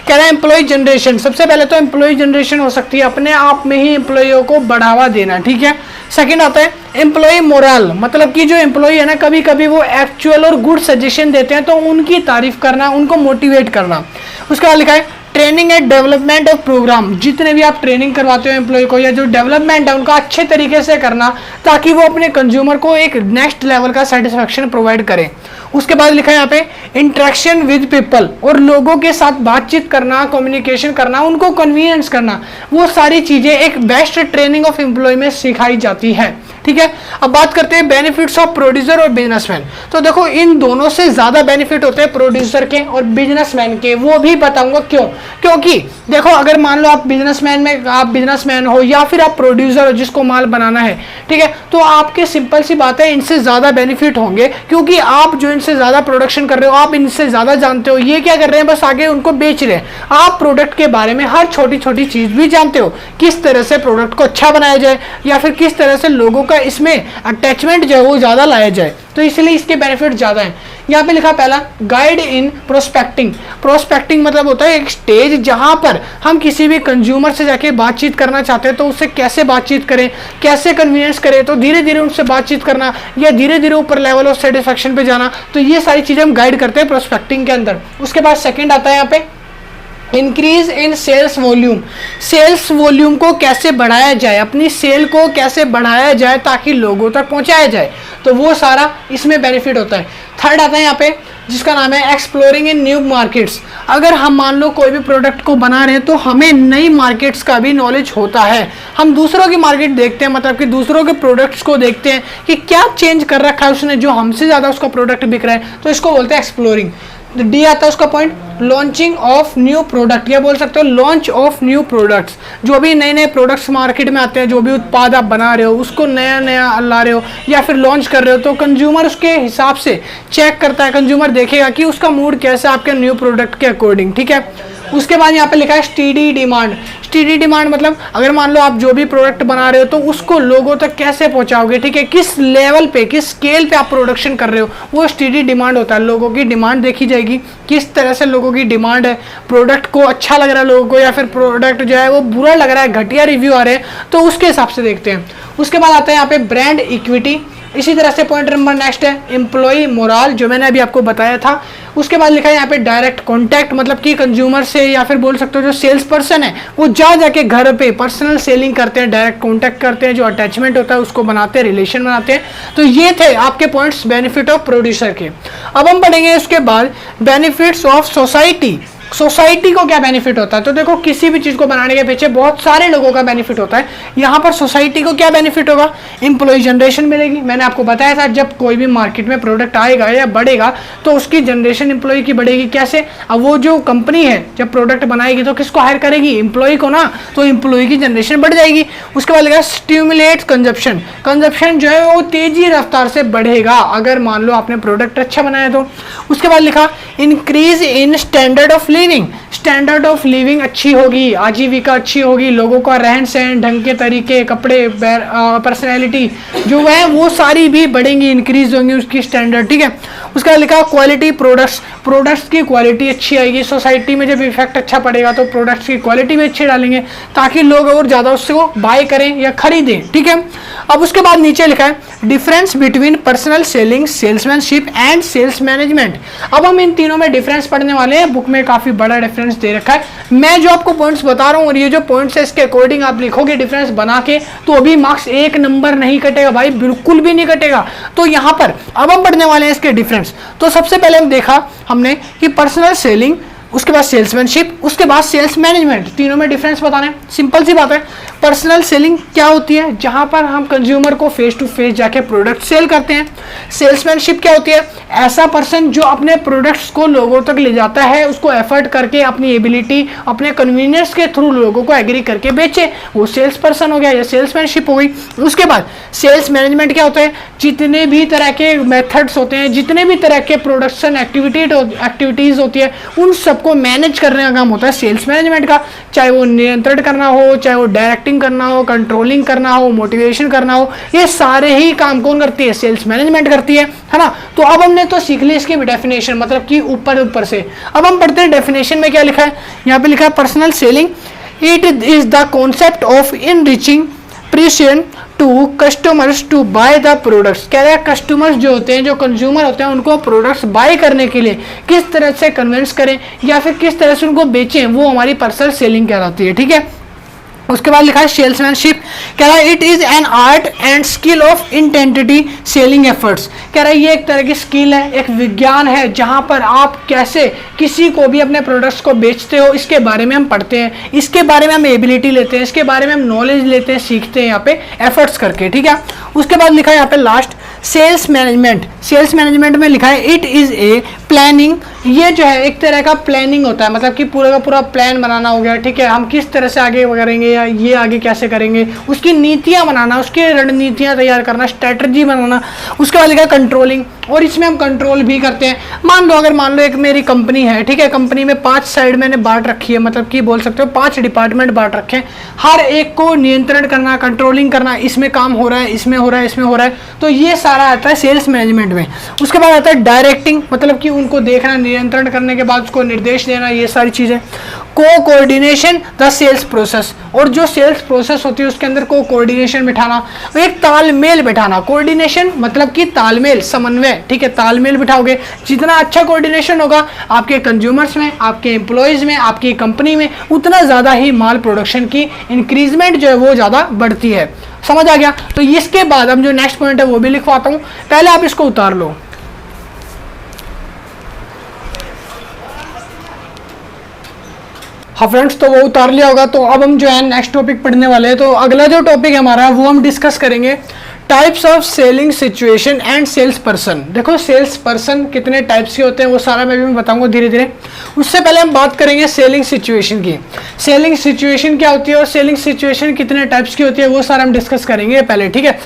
कह रहे हैं एम्प्लॉय जनरेशन। सबसे पहले तो एम्प्लॉय जनरेशन हो सकती है अपने आप में ही एम्प्लॉयों को बढ़ावा देना। ठीक है, सेकंड आता है एम्प्लॉय मोरल, मतलब कि जो एम्प्लॉय है ना कभी कभी वो एक्चुअल और गुड सजेशन देते हैं तो उनकी तारीफ करना, उनको मोटिवेट करना। उसके बाद लिखा है training and development of program, जितने भी आप ट्रेनिंग करवाते हो एम्प्लॉय को या जो डेवलपमेंट है उनका अच्छे तरीके से करना ताकि वो अपने कंज्यूमर को एक नेक्स्ट लेवल का सेटिस्फेक्शन प्रोवाइड करें। उसके बाद लिखा है यहाँ पे इंटरेक्शन विद पीपल, और लोगों के साथ बातचीत करना, कम्युनिकेशन करना, उनको कन्वीनियंस करना, वो सारी चीजें एक बेस्ट ट्रेनिंग ऑफ एम्प्लॉय में सिखाई जाती है। ठीक है, अब बात करते हैं बेनिफिट्स ऑफ प्रोड्यूसर और बिजनेसमैन। तो देखो इन दोनों से ज्यादा बेनिफिट होते हैं प्रोड्यूसर के और बिजनेसमैन के, वो भी बताऊंगा क्यों। क्योंकि देखो अगर मान लो आप बिजनेसमैन हो या फिर आप प्रोड्यूसर हो जिसको माल बनाना है, ठीक है, तो आपके सिंपल सी बात है इनसे ज्यादा बेनिफिट होंगे, क्योंकि आप जो इनसे ज्यादा प्रोडक्शन कर रहे हो, आप इनसे ज्यादा जानते हो। ये क्या कर रहे हैं, बस आगे उनको बेच रहे हैं। आप प्रोडक्ट के बारे में हर छोटी छोटी चीज भी जानते हो, किस तरह से प्रोडक्ट को अच्छा बनाया जाए या फिर किस तरह से लोगों का इसमें अटैचमेंट जो है वो ज्यादा लाया जाए, तो इसलिए इसके बेनिफिट ज्यादा हैं। यहाँ पे लिखा पहला गाइड इन प्रोस्पेक्टिंग। प्रोस्पेक्टिंग मतलब होता है एक स्टेज जहां पर हम किसी भी कंज्यूमर से जाके बातचीत करना चाहते हैं, तो उससे कैसे बातचीत करें, कैसे कन्वीनियंस करें, तो धीरे धीरे उनसे बातचीत करना या धीरे धीरे ऊपर लेवल ऑफ सेटिस्फेक्शन पे जाना, तो ये सारी चीजें हम गाइड करते हैं प्रोस्पेक्टिंग के अंदर। उसके बाद सेकेंड आता है यहाँ पे increase in sales volume. Sales volume को कैसे बढ़ाया जाए, अपनी सेल को कैसे बढ़ाया जाए ताकि लोगों तक पहुंचाया जाए, तो वो सारा इसमें बेनिफिट होता है। थर्ड आता है यहाँ पे जिसका नाम है एक्सप्लोरिंग इन न्यू मार्केट्स। अगर हम मान लो कोई भी प्रोडक्ट को बना रहे हैं तो हमें नई मार्केट्स का भी नॉलेज होता है। हम दूसरों की मार्केट देखते हैं, मतलब कि दूसरों के प्रोडक्ट्स को देखते हैं कि क्या चेंज कर रखा है उसने जो हमसे ज़्यादा उसका प्रोडक्ट बिक रहा है, तो इसको बोलते हैं एक्सप्लोरिंग। डी आता है उसका point launching of new product, या बोल सकते हो लॉन्च ऑफ न्यू प्रोडक्ट्स। जो भी नए नए प्रोडक्ट्स मार्केट में आते हैं, जो भी उत्पाद आप बना रहे हो उसको नया नया ला रहे हो या फिर लॉन्च कर रहे हो, तो कंज्यूमर उसके हिसाब से चेक करता है, कंज्यूमर देखेगा कि उसका मूड कैसा है आपके न्यू प्रोडक्ट के अकॉर्डिंग। ठीक है, उसके बाद यहाँ पे लिखा है स्टीडी डिमांड। स्टीडी डिमांड मतलब अगर मान लो आप जो भी प्रोडक्ट बना रहे हो तो उसको लोगों तक कैसे पहुंचाओगे, ठीक है, किस लेवल पे, किस स्केल पे आप प्रोडक्शन कर रहे हो, वो स्टीडी डिमांड होता है। लोगों की डिमांड देखी जाएगी, किस तरह से लोगों की डिमांड है, प्रोडक्ट को अच्छा लग रहा है लोगों को या फिर प्रोडक्ट जो है वो बुरा लग रहा है, घटिया रिव्यू आ रहे हैं, तो उसके हिसाब से देखते हैं। उसके बाद आता है यहाँ पे ब्रांड इक्विटी। इसी तरह से पॉइंट नंबर नेक्स्ट है एम्प्लॉय मोराल, जो मैंने अभी आपको बताया था। उसके बाद लिखा है यहाँ पे डायरेक्ट कॉन्टैक्ट, मतलब कि कंज्यूमर से या फिर बोल सकते हो जो सेल्स पर्सन है वो जा जाके घर पे पर्सनल सेलिंग करते हैं, डायरेक्ट कॉन्टैक्ट करते हैं, जो अटैचमेंट होता है उसको बनाते हैं, रिलेशन बनाते हैं। तो ये थे आपके पॉइंट्स बेनिफिट ऑफ प्रोड्यूसर के। अब हम पढ़ेंगे उसके बाद बेनिफिट्स ऑफ सोसाइटी। सोसाइटी को क्या बेनिफिट होता है, तो देखो किसी भी चीज को बनाने के पीछे बहुत सारे लोगों का बेनिफिट होता है। यहाँ पर सोसाइटी को क्या बेनिफिट होगा, एम्प्लॉय जनरेशन मिलेगी। मैंने आपको बताया था जब कोई भी मार्केट में प्रोडक्ट आएगा या बढ़ेगा तो उसकी जनरेशन एम्प्लॉय की बढ़ेगी। कैसे, अब वो जो कंपनी है जब प्रोडक्ट बनाएगी तो किसको हायर करेगी, एम्प्लॉय को ना, तो एम्प्लॉय की जनरेशन बढ़ जाएगी। उसके बाद लगा स्टिमुलेट कंजप्शन। कंजप्शन जो है वो तेजी रफ्तार से बढ़ेगा अगर मान लो आपने प्रोडक्ट अच्छा बनाया तो। उसके बाद लिखा increase in standard of living. Standard of living अच्छी होगी, आजीविका अच्छी होगी, लोगों का रहन सहन, ढंग के तरीके, कपड़े, पर्सनैलिटी जो है वो सारी भी बढ़ेंगी, इंक्रीज होंगी उसकी स्टैंडर्ड। ठीक है, उसका लिखा क्वालिटी प्रोडक्ट्स। प्रोडक्ट्स की क्वालिटी अच्छी आएगी। सोसाइटी में जब इफेक्ट अच्छा पड़ेगा तो प्रोडक्ट्स की क्वालिटी भी अच्छी डालेंगे ताकि लोग और ज़्यादा उससे वो बाय करें या खरीदें। ठीक है, अब उसके बाद नीचे लिखा है difference between personal selling, salesmanship and sales management. अब हम इन तीनों में डिफरेंस पढ़ने वाले हैं। बुक में काफ़ी बड़ा डिफरेंस दे रखा है। मैं जो आपको पॉइंट्स बता रहा हूँ और ये जो पॉइंट्स है इसके अकॉर्डिंग आप लिखोगे डिफरेंस बना के तो अभी मार्क्स 1 नंबर नहीं कटेगा भाई, बिल्कुल भी नहीं कटेगा। तो यहाँ पर अब हम पढ़ने वाले हैं इसके डिफरेंस। तो सबसे पहले हम देखा हमने कि पर्सनल सेलिंग, उसके बाद सेल्समैनशिप, उसके बाद सेल्स मैनेजमेंट, तीनों में डिफरेंस बताना है। सिंपल सी बात है, पर्सनल सेलिंग क्या होती है, जहां पर हम कंज्यूमर को फेस टू फेस जाके प्रोडक्ट सेल करते हैं। सेल्समैनशिप क्या होती है, ऐसा पर्सन जो अपने प्रोडक्ट्स को लोगों तक ले जाता है, उसको एफर्ट करके अपनी एबिलिटी, अपने कन्वीनियंस के थ्रू लोगों को एग्री करके बेचे, वो सेल्स पर्सन हो गया या सेल्समैनशिप हो गई। उसके बाद सेल्स मैनेजमेंट क्या होता है, जितने भी तरह के मेथड्स होते हैं, जितने भी तरह के प्रोडक्शन एक्टिविटीज होती है, उन सबको मैनेज करने का काम होता है सेल्स मैनेजमेंट का। चाहे वो नियंत्रण करना हो, चाहे वो डायरेक्टिंग करना हो, कंट्रोलिंग करना हो, मोटिवेशन करना हो, ये सारे ही काम कौन करती है, सेल्स मैनेजमेंट करती है ना। तो अब हमने तो सीख ली इसकी डेफिनेशन, मतलब कि ऊपर से। अब हम पढ़ते हैं डेफिनेशन में क्या लिखा है। यहाँ पे लिखा है personal selling, it is the concept of enriching persuasion to customers to buy the products. कह रहे हैं कस्टमर्स जो होते हैं, जो कंज्यूमर होते हैं, उनको प्रोडक्ट्स बाय करने के लिए किस तरह से कन्विंस करें या फिर किस तरह से उनको बेचें, वो हमारी पर्सनल सेलिंग कहलाती है। ठीक है, उसके बाद लिखा है सेल्समैनशिप। कह रहा है it is an art and skill of intensity selling efforts. कह रहा है ये एक तरह की स्किल है, एक विज्ञान है, जहां पर आप कैसे किसी को भी अपने प्रोडक्ट्स को बेचते हो, इसके बारे में हम पढ़ते हैं, इसके बारे में हम एबिलिटी लेते हैं, इसके बारे में हम नॉलेज लेते हैं, सीखते हैं यहाँ पे एफर्ट्स करके। ठीक है, उसके बाद लिखा है यहाँ पे last sales management. Sales management में लिखा है इट इज ए प्लानिंग। ये जो है एक तरह का प्लानिंग होता है, मतलब कि पूरा का पूरा प्लान बनाना हो गया। ठीक है, हम किस तरह से आगे करेंगे या ये आगे कैसे करेंगे, उसकी नीतियां बनाना, उसकी रणनीतियां तैयार करना, स्ट्रेटजी बनाना। उसके बाद लिखा है कंट्रोलिंग, और इसमें हम कंट्रोल भी करते हैं। मान लो एक मेरी कंपनी है, ठीक है, कंपनी में 5 साइड मैंने बांट रखी है, मतलब कि बोल सकते हो 5 डिपार्टमेंट बांट रखे हैं, हर एक को नियंत्रण करना, कंट्रोलिंग करना, इसमें काम हो रहा है, इसमें हो रहा है, इसमें हो रहा है, तो ये सारा आता है सेल्स मैनेजमेंट में। उसके बाद आता है डायरेक्टिंग, मतलब कि उनको देखना, नियंत्रण करने के बाद उसको निर्देश देना, ये सारी चीजें। कोऑर्डिनेशन द सेल्स प्रोसेस, और जो सेल्स प्रोसेस होती है उसके अंदर कोऑर्डिनेशन बिठाना, एक तालमेल बिठाना। कोऑर्डिनेशन मतलब कि तालमेल, समन्वय। ठीक है, तालमेल बिठाओगे, जितना अच्छा कोऑर्डिनेशन होगा आपके कंज्यूमर्स में, आपके एम्प्लॉयज में, आपकी कंपनी में, उतना ज़्यादा ही माल प्रोडक्शन की इंक्रीजमेंट जो है वो ज़्यादा बढ़ती है। समझ आ गया? तो इसके बाद अब जो नेक्स्ट पॉइंट है वो भी लिखवाता हूँ, पहले आप इसको उतार लो। हाँ फ्रेंड्स, तो वो उतार लिया होगा। तो अब हम जो है नेक्स्ट टॉपिक पढ़ने वाले हैं। तो अगला जो टॉपिक है हमारा वो हम डिस्कस करेंगे types of selling situation and sales person. देखो सेल्स पर्सन कितने टाइप्स के होते हैं वो सारा मैं बताऊंगा धीरे धीरे। उससे पहले हम बात करेंगे सेलिंग सिचुएशन की। सेलिंग सिचुएशन क्या होती है और सेलिंग सिचुएशन कितने टाइप्स की होती है वो सारा हम डिस्कस करेंगे पहले। ठीक है,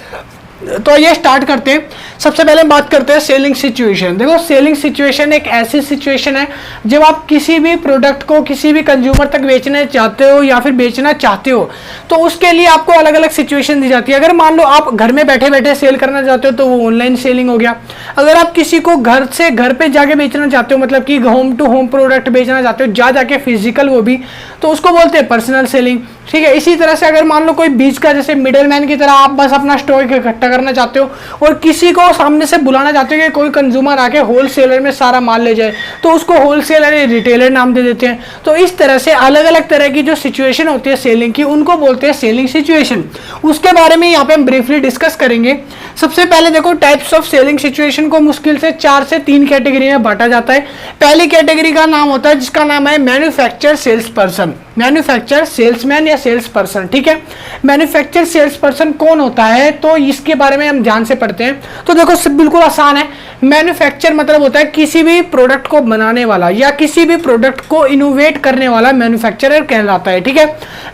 तो ये स्टार्ट करते हैं। सबसे पहले बात करते हैं सेलिंग सिचुएशन। देखो सेलिंग सिचुएशन एक ऐसी सिचुएशन है जब आप किसी भी प्रोडक्ट को किसी भी कंज्यूमर तक बेचना चाहते हो या फिर बेचना चाहते हो, तो उसके लिए आपको अलग अलग सिचुएशन दी जाती है। अगर मान लो आप घर में बैठे बैठे सेल करना चाहते हो तो वो ऑनलाइन सेलिंग हो गया। अगर आप किसी को घर से घर पे जाके बेचना चाहते हो, मतलब कि होम टू होम प्रोडक्ट बेचना चाहते हो, जा जाके फिजिकल, वो भी, तो उसको बोलते हैं पर्सनल सेलिंग। ठीक है, इसी तरह से अगर मान लो कोई बीच का, जैसे मिडल मैन की तरह आप बस अपना स्टॉक इकट्ठा करना चाहते हो और किसी को सामने से बुलाना चाहते हो कि कोई कंज्यूमर आके होलसेलर में सारा माल ले जाए, तो उसको होलसेलर या रिटेलर नाम दे देते हैं। तो इस तरह से अलग अलग तरह की जो सिचुएशन होती है सेलिंग की, उनको बोलते हैं सेलिंग सिचुएशन। उसके बारे में यहाँ पे हम ब्रीफली डिस्कस करेंगे। सबसे पहले देखो टाइप्स ऑफ सेलिंग सिचुएशन को मुश्किल से 4 से 3 कैटेगरी में बांटा जाता है। पहली कैटेगरी का नाम होता है जिसका नाम है manufacture sales person, manufacture salesman या सेल्स पर्सन। ठीक है, मैन्युफैक्चर सेल्स पर्सन कौन होता है तो इसके बारे में हम ध्यान से पढ़ते हैं। तो देखो सब बिल्कुल आसान है। मैन्युफैक्चर मतलब होता है किसी भी प्रोडक्ट को बनाने वाला या किसी भी प्रोडक्ट को इनोवेट करने वाला मैन्युफैक्चरर कहलाता है। ठीक है,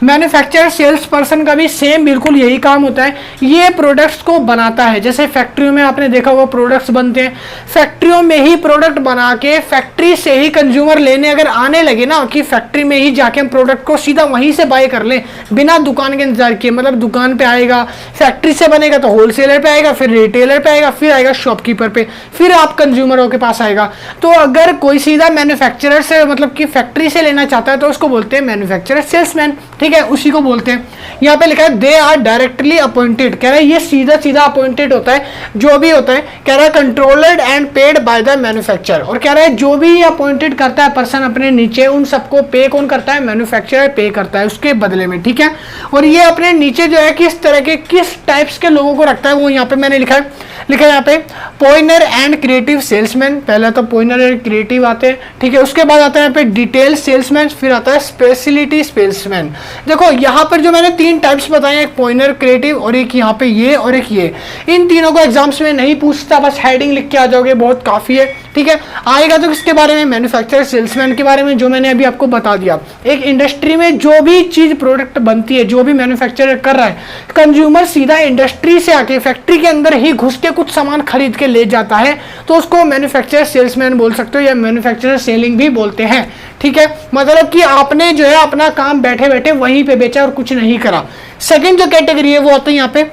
मैन्युफैक्चर सेल्स पर्सन का भी सेम बिल्कुल यही काम होता है। ये प्रोडक्ट्स को बनाता है, जैसे फैक्ट्रियों में आपने देखा होगा प्रोडक्ट्स बनते हैं, फैक्ट्रियों में ही प्रोडक्ट बना के फैक्ट्री से ही कंज्यूमर लेने अगर आने लगे ना, कि फैक्ट्री में ही जाके हम प्रोडक्ट को सीधा वहीं से बाय कर लें बिना दुकान के इंतजार किए, मतलब दुकान पे आएगा, फैक्ट्री से बनेगा तो होलसेलर पे आएगा, फिर रिटेलर पे आएगा, फिर आएगा शॉपकीपर पे, फिर आप कंज्यूमरों के पास आएगा। तो अगर कोई सीधा मैन्युफैक्चरर से, मतलब कि फैक्ट्री से लेना चाहता है, तो उसको बोलते हैं मैन्युफैक्चरर सेल्समैन। ठीक है, उसी को बोलते हैं। यहाँ पे लिखा है दे आर डायरेक्टली अपॉइंटेड, कह रहा है ये सीधा सीधा अपॉइंटेड होता है, जो भी होता है, कह रहा है controlled and paid by the manufacturer. और कह रहा है जो भी अपॉइंटेड करता है पर्सन अपने नीचे, उन सबको पे कौन करता है? मैन्युफैक्चरर पे करता है उसके बदले में। ठीक है, और ये अपने नीचे जो है किस तरह के, किस टाइप्स के लोगों को रखता है वो यहाँ पे मैंने लिखा है यहाँ पे पॉइनर एंड क्रिएटिव सेल्समैन। पहले तो पॉइनर एंड क्रिएटिव आते हैं। ठीक है, उसके बाद आता है यहाँ पे डिटेल सेल्समैन, फिर आता है स्पेशलिटी सेल्समैन। देखो यहाँ पर जो मैंने 3 टाइप्स बताए, एक पॉइनर, क्रिएटिव और एक यहाँ पे ये और एक ये, इन तीनों को एग्जाम्स में नहीं पूछता, बस हेडिंग लिख के आ जाओगे, बहुत काफी है। ठीक है, आएगा तो किसके बारे में? मैन्युफैक्चरर सेल्समैन के बारे में, जो मैंने अभी आपको बता दिया। एक इंडस्ट्री में जो भी चीज प्रोडक्ट बनती है, जो भी मैन्युफैक्चरर कर रहा है, कंज्यूमर सीधा इंडस्ट्री से आके फैक्ट्री के अंदर ही घुस के कुछ सामान खरीद के ले जाता है, तो उसको मैन्युफैक्चरर सेल्समैन बोल सकते हो या मैन्युफैक्चरर सेलिंग भी बोलते हैं। ठीक है, मतलब कि आपने जो है अपना काम बैठे बैठे वहीं पे बेचा और कुछ नहीं करा। सेकंड जो कैटेगरी है वो आता है यहाँ पे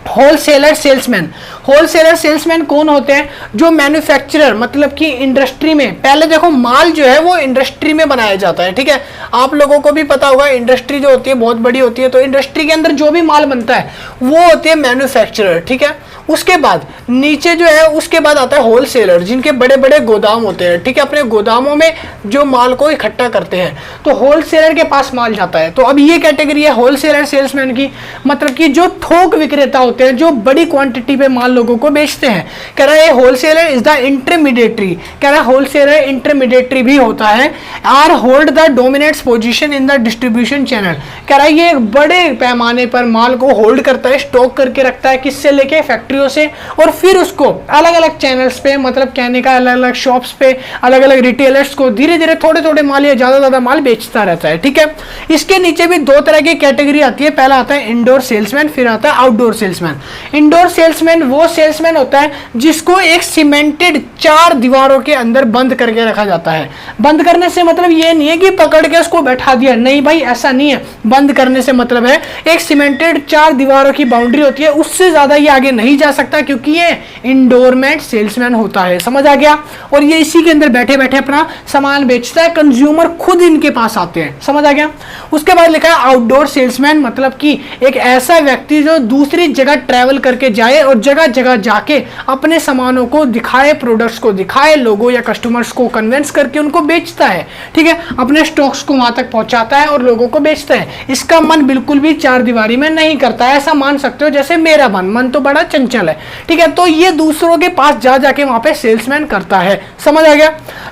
होलसेलर सेल्समैन। होलसेलर सेल्समैन कौन होते हैं? जो मैन्युफैक्चरर मतलब कि इंडस्ट्री में, पहले देखो माल जो है वो इंडस्ट्री में बनाया जाता है, ठीक है। आप लोगों को भी पता होगा इंडस्ट्री जो होती है बहुत बड़ी होती है, तो इंडस्ट्री के अंदर जो भी माल बनता है वो होते हैं मैन्युफैक्चरर, ठीक है। उसके बाद नीचे जो है उसके बाद आता है होलसेलर, जिनके बड़े बड़े गोदाम होते हैं, ठीक है। अपने गोदामों में जो माल को इकट्ठा करते हैं, तो होलसेलर के पास माल जाता है। तो अब ये कैटेगरी है होलसेलर सेल्समैन की, मतलब कि जो थोक विक्रेता होते हैं, जो बड़ी क्वांटिटी पे माल लोगों को बेचते हैं। कह रहा है होलसेलर इज द इंटरमीडिएटरी, कह रहा है होलसेलर इंटरमीडिएटरी भी होता है। Are hold the dominates position in the distribution channel, कह रहा है ये एक बड़े पैमाने पर माल को होल्ड करता है, स्टॉक करके रखता है, किससे लेके? फैक्ट्री से, और फिर उसको अलग अलग चैनल्स पे, मतलब कहने का अलग अलग शॉप्स पे, अलग अलग रिटेलर्स को धीरे धीरे थोड़े थोड़े माल या ज्यादा माल बेचता रहता है, ठीक है। इसके नीचे भी दो तरह की कैटेगरी आती है, पहला आता है इंडोर सेल्समैन, फिर आता है आउटडोर सेल्समैन। इंडोर सेल्समैन वो सेल्समैन होता है जिसको एक सीमेंटेड 4 दीवारों के अंदर बंद करके रखा जाता है। बंद करने से मतलब ये नहीं है कि पकड़ के उसको बैठा दिया, नहीं भाई ऐसा नहीं है। बंद करने से मतलब है एक सीमेंटेड 4 दीवारों की बाउंड्री होती है, उससे ज्यादा ये आगे नहीं जा सकता, क्योंकि ये इंडोरमेंट सेल्समैन होता है, समझ आ गया। और ये इसी के अंदर बैठे बैठे अपना सामान बेचता है, कंज्यूमर खुद इनके पास आते हैं, समझ आ गया। उसके बाद लिखा है आउटडोर सेल्समैन, मतलब कि एक ऐसा व्यक्ति जो दूसरी जगह ट्रैवल करके जाए और जगह जगह जाके अपने सामानों को दिखाए, प्रोडक्ट्स को दिखाए, लोगों या कस्टमर्स को कन्विंस करके उनको बेचता है, ठीक है। अपने स्टॉक्स को वहां तक पहुंचाता है और लोगों को बेचता है। इसका मन बिल्कुल भी 4 दीवारी में नहीं करता है, ऐसा मान सकते हो जैसे मेरा मन तो बड़ा चंचल है, ठीक है। तो ये दूसरों के पास जा जाके वहां पे सेल्समैन करता है, समझ आ गया।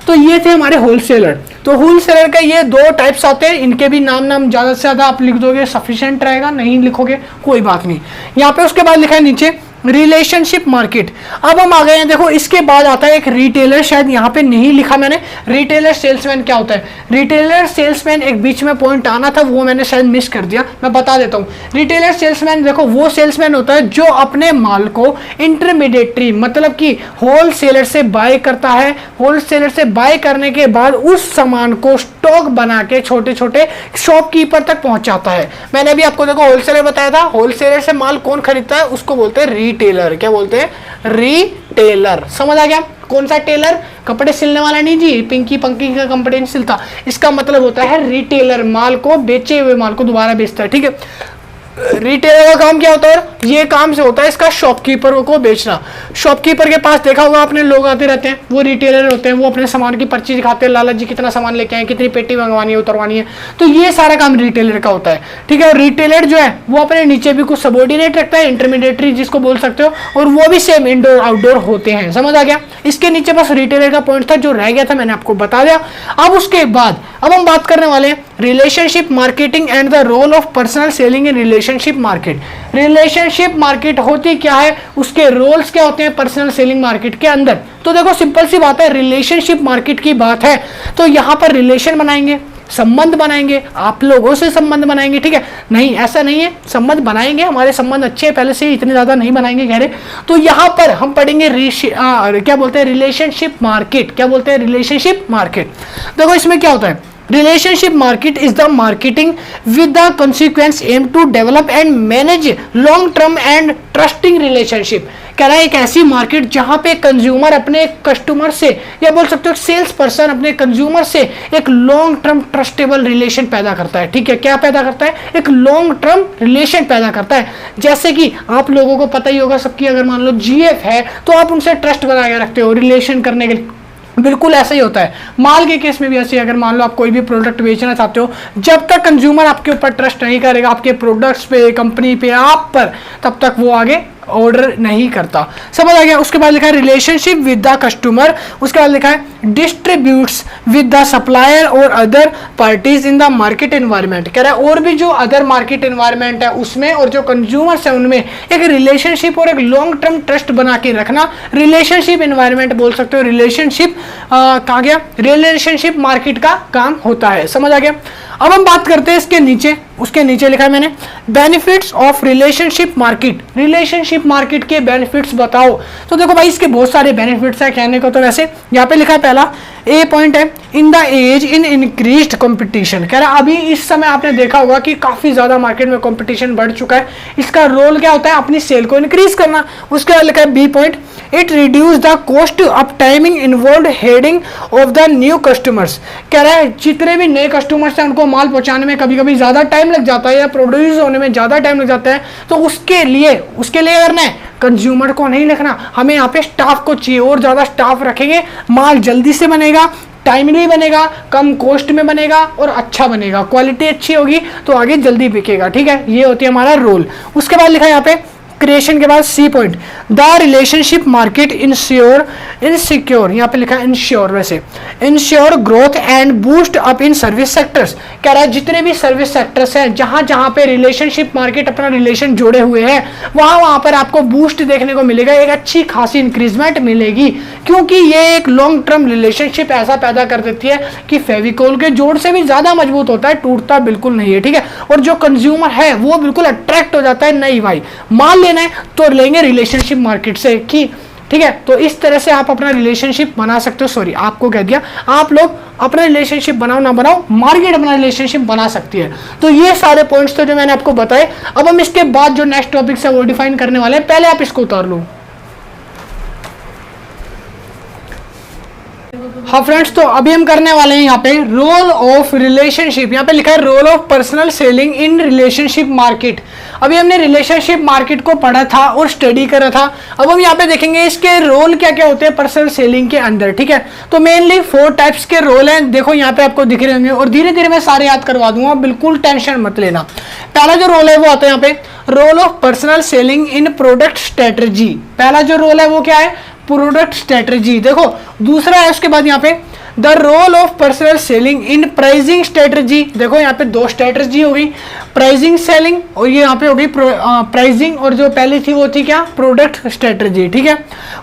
तो ये थे हमारे होलसेलर। तो होलसेलर का ये 2 टाइप्स आते हैं, इनके भी नाम ज्यादा से ज्यादा आप लिख दोगे सफिशिएंट रहेगा, नहीं लिखोगे कोई बात नहीं। यहाँ पे उसके बाद लिखा है नीचे रिलेशनशिप मार्केट। अब हम आ गए हैं, देखो इसके बाद आता है एक रिटेलर, शायद यहाँ पे नहीं लिखा मैंने। रिटेलर सेल्समैन क्या होता है? रिटेलर सेल्समैन एक बीच में पॉइंट आना था, वो मैंने शायद मिस कर दिया, मैं बता देता हूँ। रिटेलर सेल्समैन देखो वो सेल्समैन होता है जो अपने माल को इंटरमीडिएटरी मतलब कि होलसेलर से बाय करता है। होलसेलर से बाय करने के बाद उस सामान को स्टॉक बना के छोटे छोटे शॉपकीपर तक पहुंचाता है। मैंने अभी आपको देखो होलसेलर बताया था, होलसेलर से माल कौन खरीदता है? उसको बोलते हैं रिटेलर। क्या बोलते हैं? रिटेलर। समझ आ गया? कौन सा टेलर? कपड़े सिलने वाला नहीं जी, पिंकी पंकी का कपड़े नहीं सिलता। इसका मतलब होता है रिटेलर, माल को बेचे हुए माल को दोबारा बेचता है, ठीक है। रिटेलर का काम क्या होता है? ये काम से होता है इसका शॉपकीपर को बेचना। शॉपकीपर के पास देखा होगा आपने, लोग आते रहते हैं, वो रिटेलर होते हैं, वो अपने सामान की पर्ची दिखाते हैं, लाला जी कितना सामान लेके आए, कितनी पेटी मंगवानी है, उतरवानी है। तो ये सारा काम रिटेलर का होता है, ठीक है। और रिटेलर जो है वो अपने नीचे भी कुछ सबऑर्डिनेट रखता है, इंटरमीडिएटरी जिसको बोल सकते हो, और वो भी सेम इंडोर आउटडोर होते हैं, समझ आ गया। इसके नीचे बस रिटेलर का पॉइंट था जो रह गया था, मैंने आपको बता दिया। अब उसके बाद अब हम बात करने वाले हैं relationship marketing and the role of personal selling in relationship market. Relationship market होती क्या है, उसके रोल्स क्या होते हैं पर्सनल सेलिंग मार्केट के अंदर। तो देखो सिंपल सी बात है, रिलेशनशिप मार्केट की बात है तो यहां पर रिलेशन बनाएंगे, संबंध बनाएंगे, आप लोगों से संबंध बनाएंगे, ठीक है। नहीं ऐसा नहीं है, संबंध बनाएंगे, हमारे संबंध अच्छे हैं पहले से, इतने ज्यादा नहीं बनाएंगे कह रहे। तो यहां पर हम पढ़ेंगे क्या बोलते हैं रिलेशनशिप मार्केट। क्या बोलते हैं? Relationship market. देखो इसमें क्या होता है, relationship market is the marketing with the consequence aim to develop and manage long term and trusting relationship। कह रहा है एक ऐसी मार्केट जहां पे कंज्यूमर अपने कस्टमर से या बोल सकते हो सेल्स पर्सन अपने कंज्यूमर से एक लॉन्ग टर्म ट्रस्टेबल रिलेशन पैदा करता है, ठीक है। क्या पैदा करता है? एक लॉन्ग टर्म रिलेशन पैदा करता है। जैसे कि आप लोगों को पता ही होगा सबकी, अगर मान लो जीएफ है तो आप उनसे ट्रस्ट बना के रखते हो रिलेशन करने के लिए, बिल्कुल ऐसा ही होता है। माल के केस में भी ऐसे, अगर मान लो आप कोई भी प्रोडक्ट बेचना चाहते हो, जब तक कंज्यूमर आपके ऊपर ट्रस्ट नहीं करेगा, आपके प्रोडक्ट्स पे, कंपनी पे, आप पर, तब तक वो आगे ऑर्डर नहीं करता, समझ आ गया। उसके बाद लिखा है रिलेशनशिप विद द कस्टमर। उसके बाद लिखा है डिस्ट्रीब्यूट्स विद द सप्लायर और other parties in the market environment. कह रहा है और भी जो अदर मार्केट एनवायरनमेंट है उसमें और जो कंज्यूमर्स है उनमें एक रिलेशनशिप और एक लॉन्ग टर्म ट्रस्ट बना के रखना, रिलेशनशिप एनवायरनमेंट बोल सकते हो। रिलेशनशिप कहाँ गया? रिलेशनशिप मार्केट का काम होता है, समझ आ गया। अब हम बात करते हैं इसके नीचे, उसके नीचे लिखा है मैंने benefits of relationship market. Relationship market के बेनिफिट्स बताओ। तो देखो भाई इसके बहुत सारे बेनिफिट्स है कहने को, तो वैसे यहाँ पे लिखा है पहला ए पॉइंट है, in the age in increased competition, कह रहा है अभी इस समय आपने देखा होगा कि काफी ज्यादा मार्केट में कंपटीशन बढ़ चुका है, इसका रोल क्या होता है, अपनी सेल को इंक्रीज करना। उसके बाद लिखा है B point, it reduce the cost of timing involve heading of the new customers, कह रहा है जितने भी नए कस्टमर्स हैं उनको माल पहुंचाने में कभी कभी ज्यादा टाइम लग जाता है या प्रोड्यूस होने में ज्यादा टाइम लग जाता है, तो उसके लिए करना है, कंज्यूमर को नहीं लिखना, हमें यहाँ पे स्टाफ को चाहिए, और ज्यादा स्टाफ रखेंगे माल जल्दी से बनेगा, टाइमली बनेगा, कम कॉस्ट में बनेगा और अच्छा बनेगा, क्वालिटी अच्छी होगी तो आगे जल्दी बिकेगा। ठीक है, ये होती है हमारा रोल। उसके बाद लिखा है यहाँ पे क्रिएशन के बाद C point, the relationship market insecure, यहाँ पे लिखा है इंश्योर, वैसे ensure growth and boost up in service sectors, कह रहा है जितने भी सर्विस सेक्टर्स हैं जहां जहां पे रिलेशनशिप मार्केट अपना रिलेशन जोड़े हुए हैं वहां पर आपको बूस्ट देखने को मिलेगा, एक अच्छी खासी इंक्रीजमेंट मिलेगी, क्योंकि ये एक लॉन्ग टर्म रिलेशनशिप ऐसा पैदा कर देती है कि फेविकोल के जोड़ से भी ज्यादा मजबूत होता है, टूटता बिल्कुल नहीं है। ठीक है, और जो कंज्यूमर है वो बिल्कुल अट्रैक्ट हो जाता है, नहीं भाई माल लेना है तो लेंगे रिलेशनशिप मार्केट से की। ठीक है, तो इस तरह से आप अपना रिलेशनशिप बना सकते हो, सॉरी आपको कह दिया, आप लोग अपना रिलेशनशिप बनाओ ना बनाओ, मार्केट अपना रिलेशनशिप बना सकती है। तो ये सारे पॉइंट्स तो जो मैंने आपको बताए, अब हम इसके बाद जो नेक्स्ट टॉपिक है वो डिफाइन करने वाले हैं, पहले आप इसको उतार लो। हाँ फ्रेंड्स, तो अभी हम करने वाले हैं यहाँ पे रोल ऑफ रिलेशनशिप, यहाँ पे लिखा है role of personal selling in relationship market. अभी हमने रिलेशनशिप मार्केट को पढ़ा था और स्टडी करा था, अब हम यहाँ पे देखेंगे इसके रोल क्या क्या होते हैं पर्सनल सेलिंग के अंदर। ठीक है, तो मेनली 4 टाइप्स के रोल हैं, देखो यहाँ पे आपको दिख रहे होंगे और धीरे धीरे मैं सारे याद करवा दूंगा, बिल्कुल टेंशन मत लेना। पहला जो रोल है वो आता है यहाँ पे role of personal selling in product strategy, पहला जो रोल है वो क्या है, प्रोडक्ट स्ट्रेटजी। देखो दूसरा है उसके बाद यहाँ पे the role of personal selling in pricing strategy, देखो यहाँ पे 2 स्ट्रेटजी हो गई, प्राइसिंग सेलिंग और ये यहाँ पे हो गई प्राइसिंग, और जो पहली थी वो थी क्या, प्रोडक्ट स्ट्रेटजी। ठीक है,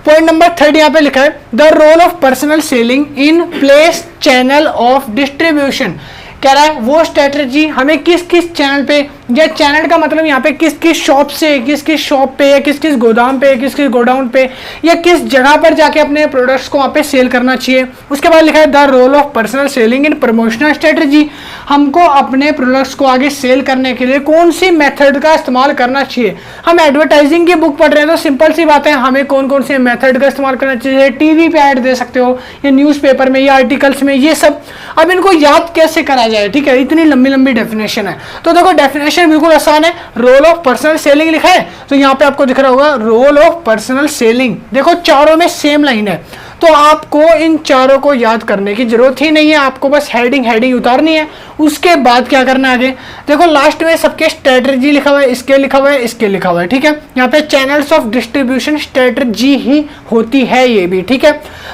पॉइंट नंबर 3 यहाँ पे लिखा है the role of personal selling in place channel of distribution, कह रहा है वो स्ट्रेटजी हमें किस किस चैनल पे, या चैनल का मतलब यहाँ पे किस किस शॉप से, किस किस शॉप पे या किस किस गोदाम पे, किस किस गोडाउन पे या किस जगह पर जाके अपने प्रोडक्ट्स को वहाँ पे सेल करना चाहिए। उसके बाद लिखा है the role of personal selling in promotional strategy, हमको अपने प्रोडक्ट्स को आगे सेल करने के लिए कौन सी मेथड का इस्तेमाल करना चाहिए। हम एडवर्टाइजिंग की बुक पढ़ रहे हैं तो सिंपल सी बात है, हमें कौन कौन से मेथड का इस्तेमाल करना चाहिए, टीवी पे ऐड दे सकते हो या न्यूज़पेपर में या आर्टिकल्स में, ये सब। अब इनको याद कैसे करा जाए, ठीक है, इतनी लंबी लंबी डेफिनेशन है, तो देखो डेफिनेशन बिल्कुल आसान है, रोल ऑफ पर्सनल सेलिंग लिखा है तो यहाँ पे आपको दिख रहा होगा रोल ऑफ पर्सनल सेलिंग, देखो चारों में सेम लाइन है, तो आपको इन चारों को याद करने की जरूरत ही नहीं है, आपको बस हेडिंग उतारनी है। उसके बाद क्या करना है आगे, देखो लास्ट में सबके स्ट्रेटजी लिखा हुआ है, इसके लिखा हुआ है, इसके लिखा हुआ है। ठीक है, यहाँ पे चैनल्स ऑफ डिस्ट्रीब्यूशन स्ट्रेटजी ही होती है ये भी। ठीक है,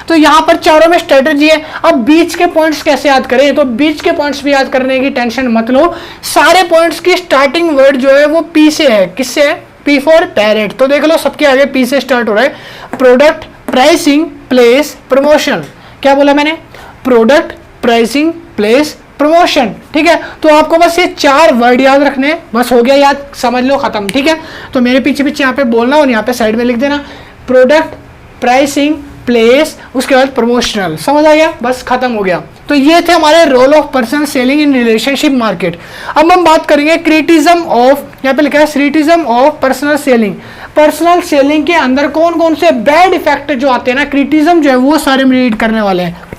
तो यहाँ पर चारों में स्ट्रेटजी है। अब बीच के पॉइंट्स कैसे याद करें, तो बीच के पॉइंट्स भी याद करने की टेंशन मत लो, सारे पॉइंट्स की स्टार्टिंग वर्ड जो है वो पी से है, किससे है, पी फॉर पैरेट। तो देख लो सबके आगे पी से स्टार्ट हो रहा है, प्रोडक्ट, प्राइसिंग, प्लेस, प्रमोशन। क्या बोला मैंने, प्रोडक्ट, प्राइसिंग, प्लेस, प्रमोशन। ठीक है, तो आपको बस ये 4 वर्ड याद रखने, बस हो गया याद, समझ लो खत्म। ठीक है, तो मेरे पीछे पीछे यहाँ पे बोलना और यहाँ पे साइड में लिख देना प्रोडक्ट, प्राइसिंग, प्लेस, उसके बाद प्रमोशनल, समझ आ गया, बस खत्म हो गया। तो ये थे हमारे role of personal selling in relationship market. अब हम बात करेंगे क्रिटिज्म ऑफ, यहाँ पे लिखा है criticism of personal selling, personal selling के अंदर कौन कौन से बैड इफेक्ट जो आते हैं ना, क्रिटिज्म जो है वो सारे हम रीड करने वाले हैं।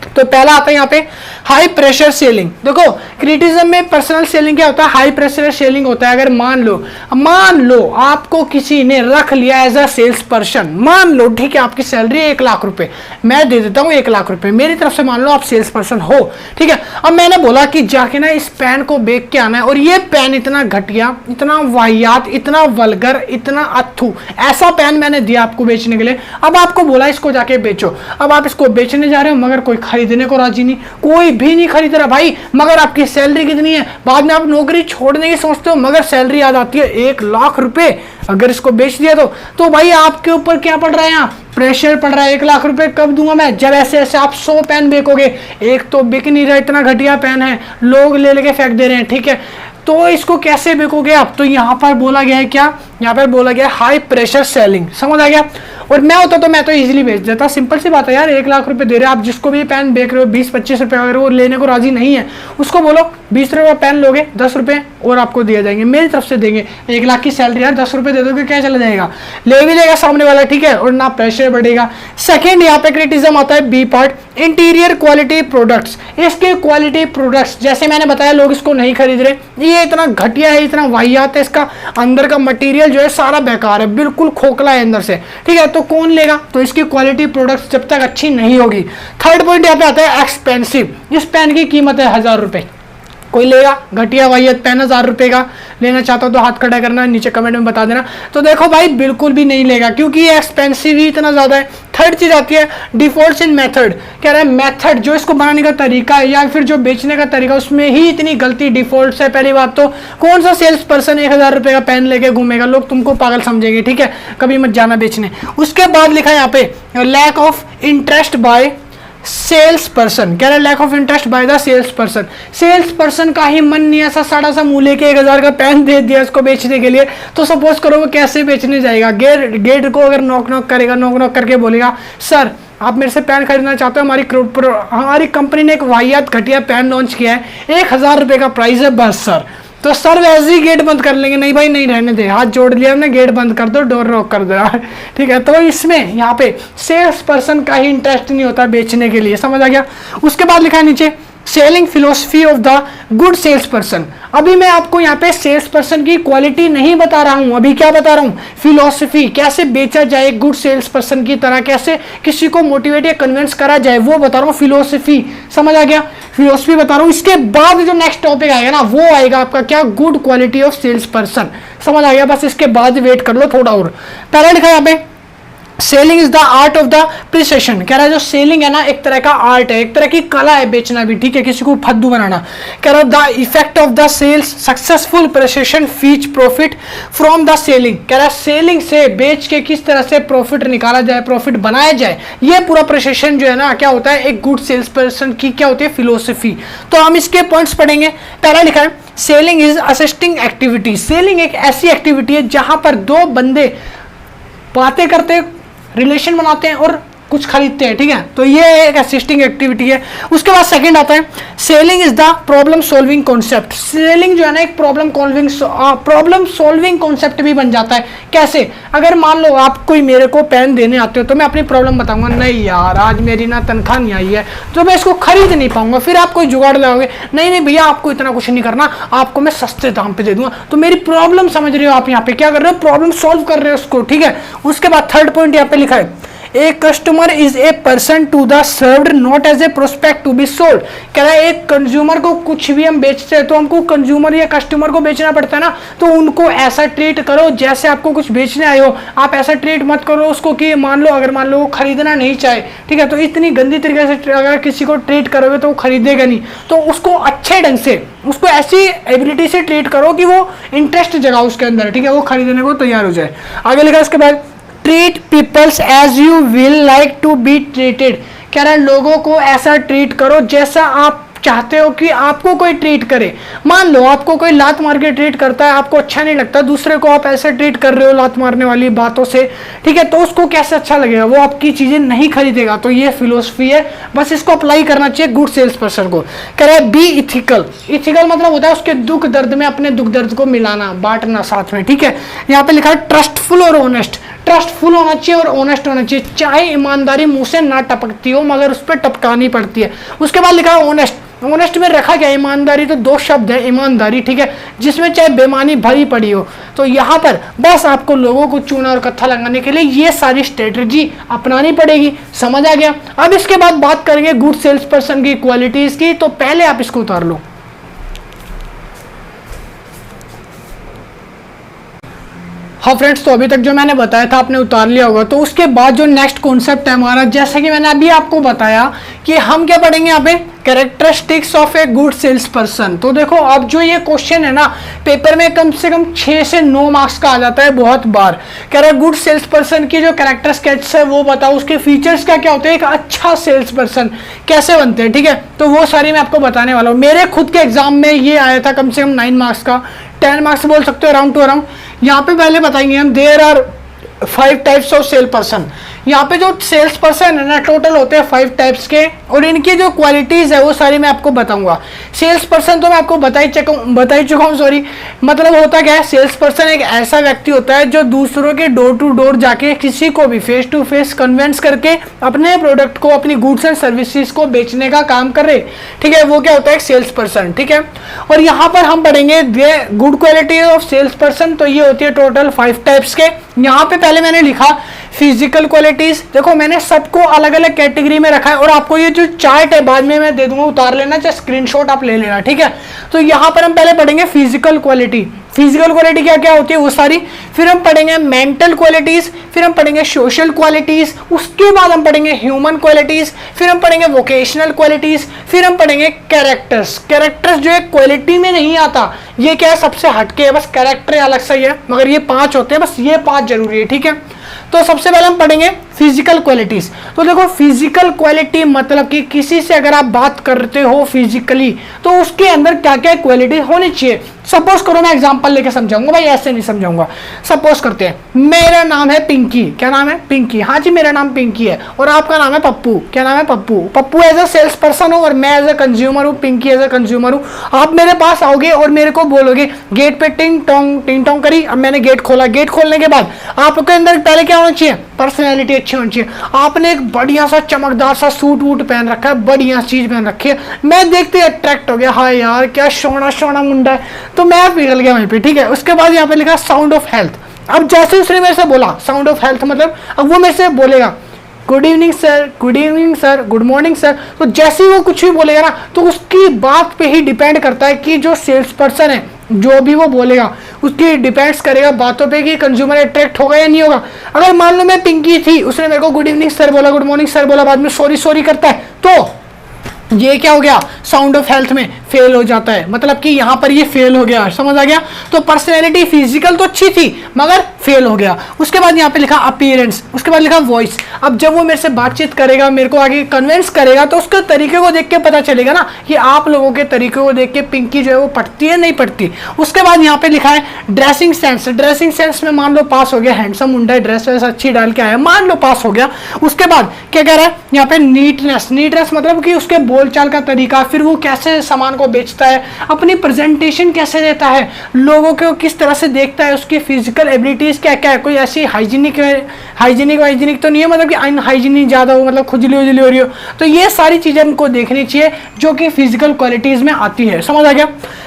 तो पहला आता है यहाँ पे हाई प्रेशर सेलिंग। देखो क्रिटिज्म में पर्सनल सेलिंग क्या होता है, हाई प्रेशर सेलिंग होता है। अगर मान लो आपको किसी ने रख लिया एज अ सेल्स पर्सन, मान लो ठीक है, आपकी सैलरी 1 लाख रुपए, मैं दे देता हूँ 1 लाख रुपए मेरी तरफ से, मान लो आप सेल्स पर्सन हो। ठीक है, अब मैंने बोला कि जाके ना इस पेन को बेच के आना है, और ये पेन इतना घटिया, इतना वाहियात, इतना वल्गर, इतना अथू, ऐसा पेन मैंने दिया आपको बेचने के लिए। अब आपको बोला इसको जाके बेचो, अब आप इसको बेचने जा रहे हो मगर कोई खरीदने को राजी नहीं, कोई भी नहीं खरीद रहा भाई, मगर आपकी सैलरी कितनी है, बाद में आप नौकरी छोड़ने की सोचते हो मगर सैलरी याद आती है 1 लाख रुपए, अगर इसको बेच दिया तो भाई आपके ऊपर क्या पड़ रहा है, यहाँ प्रेशर पड़ रहा है। 1 लाख रुपए कब दूंगा मैं, जब ऐसे ऐसे आप 100 पेन बेचोगे, एक तो बिक नहीं रहा, इतना घटिया पेन है, लोग ले लेके फेंक दे रहे हैं। ठीक है, तो इसको कैसे बेचोगे आप, तो यहाँ पर बोला गया है क्या यहाँ पे बोला गया हाई प्रेशर सेलिंग, समझ आ गया। और मैं होता तो मैं तो इजीली बेच देता, सिंपल सी बात है यार, 1 लाख रुपए दे रहे हो आप, जिसको भी पेन बेच रहे हो 20-25 रुपए, अगर वो लेने को राजी नहीं है उसको बोलो 20 रुपये पेन लोगे, 10 रुपये और आपको दिया जाएंगे, मेरी तरफ से देंगे। 1 लाख की सैलरी यार, 10 रुपये दे दोगे क्या चला जाएगा, ले भी लेगा सामने वाला, ठीक है, और ना प्रेशर बढ़ेगा। सेकेंड यहाँ पे क्रिटिसिज्म आता है B part, interior quality products. इसके क्वालिटी प्रोडक्ट्स जैसे मैंने बताया लोग इसको नहीं खरीद रहे, ये इतना घटिया है, इतना वाहियात है, इसका अंदर का मटेरियल जो है सारा बेकार है, बिल्कुल खोखला है अंदर से, ठीक है, तो कौन लेगा। तो इसकी क्वालिटी प्रोडक्ट्स जब तक अच्छी नहीं होगी। थर्ड पॉइंट यहाँ पे आता है एक्सपेंसिव, इस पेन की कीमत है 1000 रुपए, कोई लेगा घटिया वाहियत पेन 1000 रुपए का, लेना चाहता हो तो हाथ खड़ा करना, नीचे कमेंट में बता देना। तो देखो भाई बिल्कुल भी नहीं लेगा, क्योंकि ये एक्सपेंसिव ही इतना ज्यादा है। थर्ड चीज आती है डिफॉल्ट्स इन मेथड, कह रहा है मेथड जो इसको बनाने का तरीका है या फिर जो बेचने का तरीका, उसमें ही इतनी गलती, डिफॉल्ट्स है। पहली बात तो कौन सा सेल्स पर्सन 1000 रुपए का पेन लेके घूमेगा, लोग तुमको पागल समझेंगे, ठीक है, कभी मत जाना बेचने। उसके बाद लिखा है यहाँ पे lack of interest by sales person, कह रहा है lack of interest by the sales person, sales person का ही मन नहीं, ऐसा साड़ा सा मुंह लेके 1000 का पेन दे दिया इसको बेचने के लिए, तो सपोज करो वो कैसे बेचने जाएगा। गेट को अगर नॉक नॉक करेगा, नॉक नॉक करके बोलेगा सर आप मेरे से पेन खरीदना चाहते हो, हमारी कंपनी ने एक वाहियात घटिया पेन लॉन्च किया है, 1000 रुपए का प्राइस है बस सर, तो सर वैसे ही गेट बंद कर लेंगे, नहीं भाई नहीं रहने दे, हाथ जोड़ लिया हमने, गेट बंद कर दो, डोर लॉक कर दो, ठीक है। तो इसमें यहाँ पे सेल्स पर्सन का ही इंटरेस्ट नहीं होता बेचने के लिए, समझ आ गया। उसके बाद लिखा है नीचे selling philosophy of the good sales person. अभी मैं आपको यहाँ पे सेल्स पर्सन की क्वालिटी नहीं बता रहा हूँ, अभी क्या बता रहा हूँ, फिलोसफी, कैसे बेचा जाए गुड सेल्स पर्सन की तरह, कैसे किसी को मोटिवेट या कन्विंस करा जाए, वो बता रहा हूँ, फिलोसफी, समझ आ गया, फिलोसफी बता रहा हूँ। इसके बाद जो नेक्स्ट टॉपिक आएगा ना वो आएगा आपका क्या, good quality of sales person, समझ आ गया। बस इसके बाद वेट कर लो थोड़ा और। पहला लिखा यहाँ पे selling is the art of the precision, कह रहा है जो सेलिंग है ना एक तरह का आर्ट है, एक तरह की कला है बेचना भी, ठीक है, किसी को फद्दू बनाना। कह रहा है the effect of the sales successful precision fetch profit from the selling, कह रहा है सेलिंग से बेच के किस तरह से प्रॉफिट निकाला जाए, प्रॉफिट बनाया जाए, ये पूरा प्रिसेशन जो है ना क्या होता है, एक गुड सेल्स पर्सन की क्या होती है, फिलोसफी। तो हम इसके पॉइंट्स पढ़ेंगे। पहला लिखा है selling is assisting activity, selling एक ऐसी एक्टिविटी है जहां पर दो बंदे बातें करते, रिलेशन बनाते हैं और कुछ खरीदते हैं, ठीक है, तो ये एक असिस्टिंग एक्टिविटी है। उसके बाद सेकंड आता है selling is the problem solving concept, selling जो है ना एक प्रॉब्लम सॉल्विंग कॉन्सेप्ट भी बन जाता है। कैसे, अगर मान लो आप कोई मेरे को पेन देने आते हो तो मैं अपनी प्रॉब्लम बताऊंगा, नहीं यार आज मेरी ना तनख्वाह नहीं आई है तो मैं इसको खरीद नहीं पाऊंगा, फिर आप कोई जुगाड़ लगाओगे, नहीं नहीं भैया आपको इतना कुछ नहीं करना, आपको मैं सस्ते दाम पे दे दूंगा, तो मेरी प्रॉब्लम समझ रहे हो आप, यहाँ पे क्या कर रहे हो, प्रॉब्लम सॉल्व कर रहे हो उसको, ठीक है। उसके बाद थर्ड पॉइंट यहाँ पे लिखा है a customer is a person to the served not as a prospect to be sold, कह रहा है एक कंज्यूमर को कुछ भी हम बेचते हैं तो हमको कंज्यूमर या कस्टमर को बेचना पड़ता है ना, तो उनको ऐसा ट्रीट करो जैसे आपको कुछ बेचने आए हो, आप ऐसा ट्रीट मत करो उसको कि मान लो वो खरीदना नहीं चाहे, ठीक है, तो इतनी गंदी तरीके से अगर किसी को ट्रीट करोगे तो वो खरीदेगा नहीं, तो उसको अच्छे ढंग से, उसको ऐसी एबिलिटी से ट्रीट करो कि वो इंटरेस्ट जगाओ उसके अंदर, ठीक है, वो खरीदने को तैयार हो जाए। आगे लिखा उसके बाद treat peoples as you will like to be treated, कह रहा है लोगों को ऐसा ट्रीट करो जैसा आप चाहते हो कि आपको कोई ट्रीट करे। मान लो आपको कोई लात मार के ट्रीट करता है, आपको अच्छा नहीं लगता, दूसरे को आप ऐसे ट्रीट कर रहे हो लात मारने वाली बातों से, ठीक है, तो उसको कैसे अच्छा लगेगा, वो आपकी चीजें नहीं खरीदेगा। तो ये फिलोसफी है, बस इसको अप्लाई करना चाहिए गुड सेल्स पर्सन को। कह रहा है बी इथिकल, इथिकल मतलब होता है उसके दुख दर्द में अपने दुख दर्द को मिलाना, बांटना साथ में, ठीक है। यहाँ पे लिखा है ट्रस्टफुल और ऑनेस्ट, ट्रस्टफुल होना चाहिए और ऑनेस्ट होना चाहिए, चाहे ईमानदारी मुंह से ना टपकती हो मगर उस पर टपकानी पड़ती है। उसके बाद लिखा है ऑनेस्ट, ऑनेस्ट में रखा गया ईमानदारी, तो दो शब्द है ईमानदारी, ठीक है, जिसमें चाहे बेईमानी भरी पड़ी हो। तो यहाँ पर बस आपको लोगों को चूना और कत्था लगाने के लिए ये सारी स्ट्रेटजी अपनानी पड़ेगी, समझ आ गया। अब इसके बाद बात करेंगे गुड सेल्स पर्सन की क्वालिटीज की, तो पहले आप इसको उतार लो। हाँ फ्रेंड्स, तो अभी तक जो मैंने बताया था आपने उतार लिया होगा। तो उसके बाद जो नेक्स्ट कॉन्सेप्ट है हमारा, जैसा कि मैंने अभी आपको बताया कि हम क्या पढ़ेंगे यहाँ पे, characteristics of a good sales person. तो देखो अब जो ये क्वेश्चन है ना पेपर में कम से कम 6 से 9 मार्क्स का आ जाता है बहुत बार। कह रहा है गुड सेल्स पर्सन की जो कैरेक्टर स्केच है वो बताओ, उसके फीचर्स क्या क्या होते हैं, एक अच्छा सेल्स पर्सन कैसे बनते हैं, ठीक है, तो वो सारी मैं आपको बताने वाला हूँ। मेरे खुद के एग्जाम में ये आया था कम से कम 9 मार्क्स का, 10 मार्क्स बोल सकते हो अराउंड टू अराउंड। यहाँ पे पहले बताएंगे हम there are 5 types of sale person. यहाँ पे जो सेल्स पर्सन है ना टोटल होते हैं 5 टाइप्स के, और इनकी जो क्वालिटीज है वो सारी मैं आपको बताऊंगा। सेल्स पर्सन तो मैं आपको बता ही चुका हूँ सॉरी। मतलब होता क्या है, सेल्स पर्सन एक ऐसा व्यक्ति होता है जो दूसरों के डोर टू डोर जाके किसी को भी फेस टू फेस कन्विंस करके अपने प्रोडक्ट को, अपनी गुड्स एंड सर्विसेज को बेचने का काम कर रहे, ठीक है, वो क्या होता है एक सेल्स पर्सन, ठीक है। और यहाँ पर हम पढ़ेंगे good quality of sales person, तो ये होती है टोटल 5 टाइप्स के। यहाँ पे पहले मैंने लिखा फिजिकल क्वालिटीज। देखो मैंने सबको अलग अलग कैटेगरी में रखा है, और आपको ये जो चार्ट है बाद में मैं दे दूंगा, उतार लेना चाहे स्क्रीनशॉट आप ले लेना, ठीक है। तो यहाँ पर हम पहले पढ़ेंगे फिजिकल क्वालिटी। फिजिकल क्वालिटी क्या क्या होती है वो सारी, फिर हम पढ़ेंगे मेंटल क्वालिटीज, फिर हम पढ़ेंगे सोशल क्वालिटीज, उसके बाद हम पढ़ेंगे ह्यूमन क्वालिटीज, फिर हम पढ़ेंगे वोकेशनल क्वालिटीज, फिर हम पढ़ेंगे कैरेक्टर्स। कैरेक्टर्स जो है क्वालिटी में नहीं आता, ये क्या है सबसे हटके है, बस कैरेक्टर अलग से ही है, मगर ये 5 होते हैं, बस ये 5 जरूरी है, ठीक है। तो सबसे पहले हम पढ़ेंगे फिजिकल क्वालिटीज। तो देखो फिजिकल क्वालिटी मतलब कि किसी से अगर आप बात करते हो फिजिकली तो उसके अंदर क्या क्या क्वालिटी होनी चाहिए। सपोज करो मैं एग्जांपल लेके समझाऊंगा भाई, ऐसे नहीं समझाऊंगा। सपोज करते हैं मेरा नाम है पिंकी। क्या नाम है? पिंकी। हाँ जी मेरा नाम पिंकी है, और आपका नाम है पप्पू। क्या नाम है? Pappu. Pappu as a sales person हो और मैं एज अ कंज्यूमर हूँ, पिंकी एज अ कंज्यूमर हूँ। आप मेरे पास आओगे और मेरे को बोलोगे गेट पे टिंग टोंग करी, अब मैंने गेट खोला। गेट खोलने के बाद आपके अंदर पहले क्या होना चाहिए? पर्सनैलिटी अच्छी होनी चाहिए। आपने एक बढ़िया सा चमकदार सा सूट वूट पहन रखा है, बढ़िया चीज पहन रखी है, मैं देखते ही अट्रैक्ट हो गया, हाँ यार क्या सोना सोना मुंडा है, तो मैं पिघल गया वहीं पे, ठीक है। उसके बाद यहाँ पे लिखा साउंड ऑफ हेल्थ। अब जैसे उसने मेरे से बोला साउंड ऑफ हेल्थ मतलब अब वो मेरे से बोलेगा good evening sir, good evening sir, good morning sir, तो जैसे ही वो कुछ भी बोलेगा ना तो उसकी बात पे ही डिपेंड करता है कि जो सेल्स पर्सन है जो भी वो बोलेगा उसकी डिपेंड्स करेगा बातों पे कि कंज्यूमर अट्रैक्ट होगा या नहीं होगा। अगर मान लो मैं पिंकी थी, उसने मेरे को गुड इवनिंग सर बोला, गुड मॉर्निंग सर बोला, बाद में सॉरी सॉरी करता है, तो ये क्या हो गया? साउंड ऑफ हेल्थ में फेल हो जाता है, मतलब कि यहां पर ये फेल हो गया, समझ आ गया। तो पर्सनैलिटी फिजिकल तो अच्छी थी मगर फेल हो गया। उसके बाद यहाँ पे लिखा अपीयरेंस, उसके बाद लिखा वॉइस। अब जब वो मेरे से बातचीत करेगा, मेरे को आगे कन्विंस करेगा, तो उसके तरीके को देख के पता चलेगा ना कि आप लोगों के तरीके को देख के पिंकी जो है वो पढ़ती है नहीं पढ़ती। उसके बाद यहाँ पे लिखा है ड्रेसिंग सेंस। ड्रेसिंग सेंस में मान लो पास हो गया, हैंडसम मुंडा है, ड्रेस वैस अच्छी डाल के आया, मान लो पास हो गया। उसके बाद क्या कह रहा है यहाँ पे नीटनेस। नीटनेस मतलब कि उसके बोलचाल का तरीका, फिर वो कैसे सामान को बेचता है, अपनी प्रेजेंटेशन कैसे देता है, लोगों को किस तरह से देखता है, उसकी फिजिकल एबिलिटीज क्या क्या है, कोई ऐसी हाइजीनिक तो नहीं है, मतलब कि अनहाइजीनिक ज्यादा हो, मतलब खुजली उजली हो रही हो, तो ये सारी चीजें हमको देखनी चाहिए जो कि फिजिकल क्वालिटीज में आती है, समझ आ गया।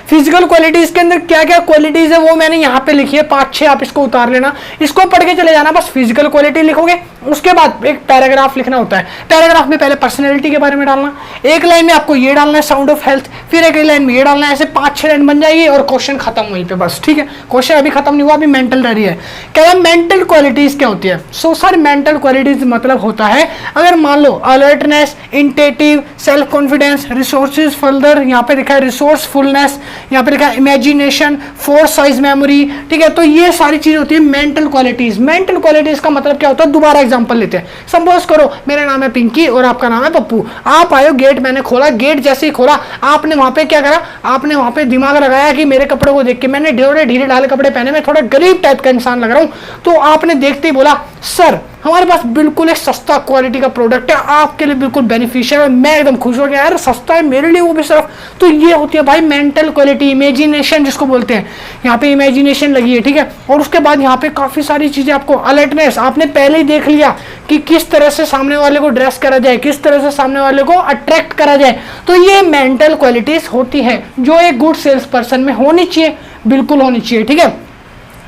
फिजिकल क्वालिटीज के अंदर क्या क्या क्वालिटीज है वो मैंने यहाँ पे लिखी है 5-6, आप इसको उतार लेना, इसको पढ़ के चले जाना। बस फिजिकल क्वालिटी लिखोगे, उसके बाद एक पैराग्राफ लिखना होता है। पैराग्राफ में पहले पर्सनैलिटी के बारे में डालना, एक लाइन में आपको ये डालना है साउंड ऑफ हेल्थ, फिर एक लाइन में ये डालना है, ऐसे 5-6 लाइन बन जाएगी और क्वेश्चन खत्म वहीं पे बस, ठीक है। क्वेश्चन अभी खत्म नहीं हुआ, अभी मेंटल रही है। क्या मेंटल क्वालिटीज क्या होती है? सो सर मेंटल क्वालिटीज मतलब होता है अगर मान लो alertness, initiative, self confidence, resources further, यहाँ पे लिखा है रिसोर्सफुलनेस, यहाँ पे लिखा है इमेजिनेशन, फोर्स साइज मेमोरी, ठीक है। तो ये सारी चीज होती है मेंटल क्वालिटीज। मेंटल क्वालिटीज का मतलब क्या होता है? दोबारा एग्जांपल लेते हैं। सपोज करो मेरा नाम है पिंकी और आपका नाम है पप्पू। आप आए, गेट मैंने खोला, गेट जैसे ही खोला आपने वहां पे क्या करा? आपने वहां पे दिमाग लगाया कि मेरे कपड़ों को देख के, मैंने ढेरे ढीले ढाले कपड़े पहने, मैं थोड़ा गरीब टाइप का इंसान लग रहा हूं, तो आपने देखते ही बोला सर हमारे पास बिल्कुल एक सस्ता क्वालिटी का प्रोडक्ट है, आपके लिए बिल्कुल बेनिफिशियल है। मैं एकदम खुश हो गया, यार सस्ता है मेरे लिए वो भी सिर्फ। तो ये होती है भाई मेंटल क्वालिटी, इमेजिनेशन जिसको बोलते हैं, यहाँ पे इमेजिनेशन लगी है, ठीक है। और उसके बाद यहाँ पे काफी सारी चीजें आपको, अलर्टनेस, आपने पहले ही देख लिया कि किस तरह से सामने वाले को ड्रेस करा जाए, किस तरह से सामने वाले को अट्रैक्ट करा जाए, तो ये मेंटल क्वालिटीज होती है जो एक गुड सेल्स पर्सन में होनी चाहिए, बिल्कुल होनी चाहिए, ठीक है।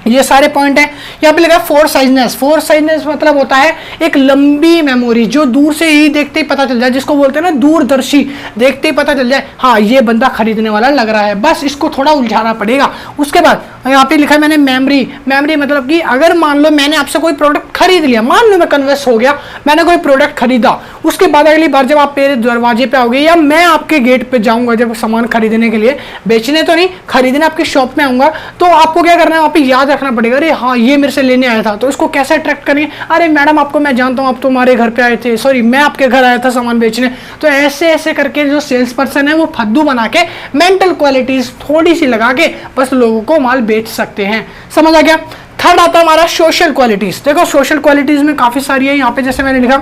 ये सारे पॉइंट है। यहाँ पे लगा फोर्स साइजनेस। फोर्स साइजनेस मतलब होता है एक लंबी मेमोरी, जो दूर से ही देखते ही पता चल जाए, जिसको बोलते हैं ना दूरदर्शी, देखते ही पता चल जाए हाँ ये बंदा खरीदने वाला लग रहा है, बस इसको थोड़ा उलझाना पड़ेगा। उसके बाद यहाँ पे लिखा है मैंने मेमोरी। मेमोरी मतलब कि अगर मान लो मैंने आपसे कोई प्रोडक्ट खरीद लिया, मान लो मैं कन्विंस हो गया, मैंने कोई प्रोडक्ट खरीदा, उसके बाद अगली बार जब आप मेरे दरवाजे पे आओगे या मैं आपके गेट पे जाऊंगा जब सामान खरीदने के लिए, बेचने तो नहीं, खरीदने आपकी शॉप में आऊंगा, तो आपको क्या करना है? वहाँ पे याद रखना पड़ेगा, अरे हाँ ये मेरे से लेने आया था, तो इसको कैसे अट्रैक्ट करेंगे, अरे मैडम आपको मैं जानता हूँ, आप तो हमारे घर पे आए थे, सॉरी मैं आपके घर आया था सामान बेचने। तो ऐसे ऐसे करके जो सेल्स पर्सन है वो फद्दू बना के मेंटल क्वालिटीज थोड़ी सी लगा के बस लोगों को माल बेच सकते हैं। समझ आ गया। थर्ड आता है हमारा सोशल क्वालिटीज। देखो सोशल क्वालिटीज में काफी सारी है, यहाँ पे जैसे मैंने लिखा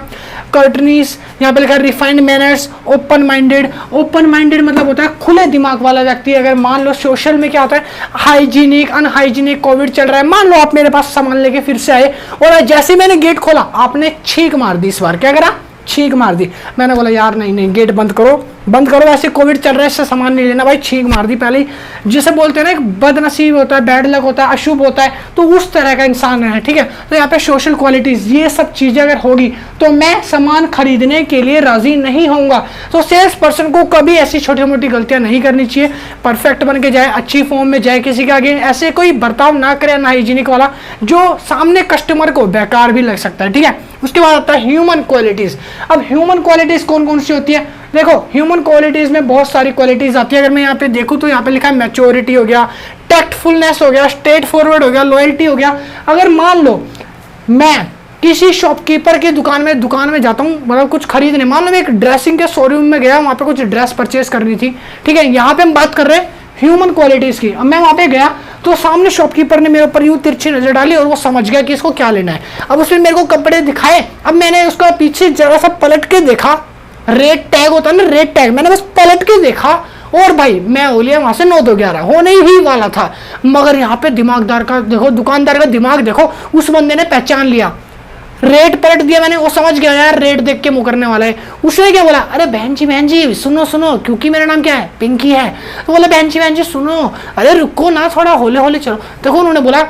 कर्टनीस, यहाँ पे लिखा refined manners, open minded. Open minded मतलब होता है खुले दिमाग वाला व्यक्ति। अगर मान लो सोशल में क्या होता है, हाइजीनिक अनहाइजीनिक, कोविड चल रहा है, मान लो आप मेरे पास सामान लेके फिर से आए और जैसे मैंने गेट खोला आपने छींक मार दी। इस बार क्या करा, छींक मार दी। मैंने बोला यार नहीं नहीं गेट बंद करो बंद करो, ऐसे कोविड चल रहा है इससे सामान नहीं लेना भाई, छींक मार दी पहले ही। जिसे बोलते हैं ना एक बदनसीब होता है, बैड लक होता है, अशुभ होता है, तो उस तरह का इंसान है। ठीक है, तो यहाँ पे सोशल क्वालिटीज ये सब चीजें अगर होगी तो मैं सामान खरीदने के लिए राजी नहीं होऊंगा। तो सेल्स पर्सन को कभी ऐसी छोटी मोटी गलतियां नहीं करनी चाहिए, परफेक्ट बन के जाए, अच्छी फॉर्म में जाए, किसी के आगे ऐसे कोई बर्ताव ना करे अनहाइजीनिक वाला जो सामने कस्टमर को बेकार भी लग सकता है। ठीक है, उसके बाद आता है ह्यूमन क्वालिटीज। अब ह्यूमन क्वालिटीज कौन कौन सी होती है, देखो ह्यूमन क्वालिटीज में बहुत सारी क्वालिटीज आती है। अगर मैं यहाँ पे देखूँ तो यहाँ पे लिखा है मैच्योरिटी हो गया, टैक्टफुलनेस हो गया, स्ट्रेट फॉरवर्ड हो गया, लॉयल्टी हो गया। अगर मान लो मैं किसी शॉपकीपर की दुकान में जाता हूँ, मतलब कुछ खरीदने, मान लो मैं एक ड्रेसिंग के शोरूम में गया, वहाँ पे कुछ ड्रेस परचेज करनी थी। ठीक है, यहाँ पे हम बात कर रहे हैं ह्यूमन क्वालिटीज की। अब मैं वहाँ पे गया तो सामने शॉपकीपर ने मेरे ऊपर यूं तिरछी नजर डाली और वो समझ गया कि इसको क्या लेना है। अब उसने मेरे को कपड़े दिखाए, अब मैंने उसका पीछे जरा सा पलट के देखा, रेड टैग होता है ना, रेड टैग, मैंने बस पलट के देखा और भाई मैं हो लिया वहां से 9-2-11 होने ही वाला था। मगर यहाँ पे दिमागदार का देखो, दुकानदार का दिमाग देखो, उस बंदे ने पहचान लिया, रेट पलट दिया मैंने, वो समझ गया यार रेट देख के मुकरने वाला है। उसने क्या बोला, अरे बहन जी सुनो सुनो, क्योंकि मेरा नाम क्या है, पिंकी है, तो बोला बहन जी सुनो, अरे रुको ना थोड़ा हौले हौले चलो। देखो उन्होंने बोला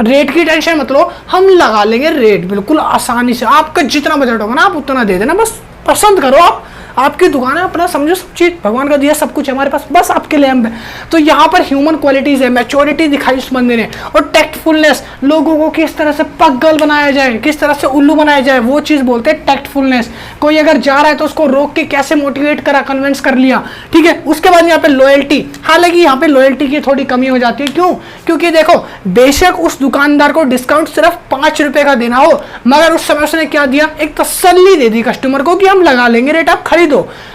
रेट की टेंशन मत लो, हम लगा लेंगे रेट बिल्कुल आसानी से, आपका जितना बजट होगा ना आप उतना दे देना, बस पसंद करो आप, आपकी दुकान है, अपना समझो सब चीज भगवान का दिया सब कुछ है हमारे पास, बस आपके लिए हम है। तो यहाँ पर ह्यूमन क्वालिटीज है, मैच्योरिटी दिखाई उस बंदे ने, और टैक्टफुलनेस, लोगों को किस तरह से पगल बनाया जाए, किस तरह से उल्लू बनाया जाए, वो चीज बोलते हैं टैक्टफुलनेस। कोई अगर जा रहा है तो उसको रोक के कैसे मोटिवेट करा, कन्विंस कर लिया। ठीक है, उसके बाद यहाँ पे लॉयल्टी। हालांकि यहाँ पे लॉयल्टी की थोड़ी कमी हो जाती है, क्यों, क्योंकि देखो बेशक उस दुकानदार को डिस्काउंट सिर्फ 5 रुपए का देना हो, मगर उस समय उसने क्या दिया, एक तसल्ली दे दी कस्टमर को कि हम लगा लेंगे रेट, आप खरीदो।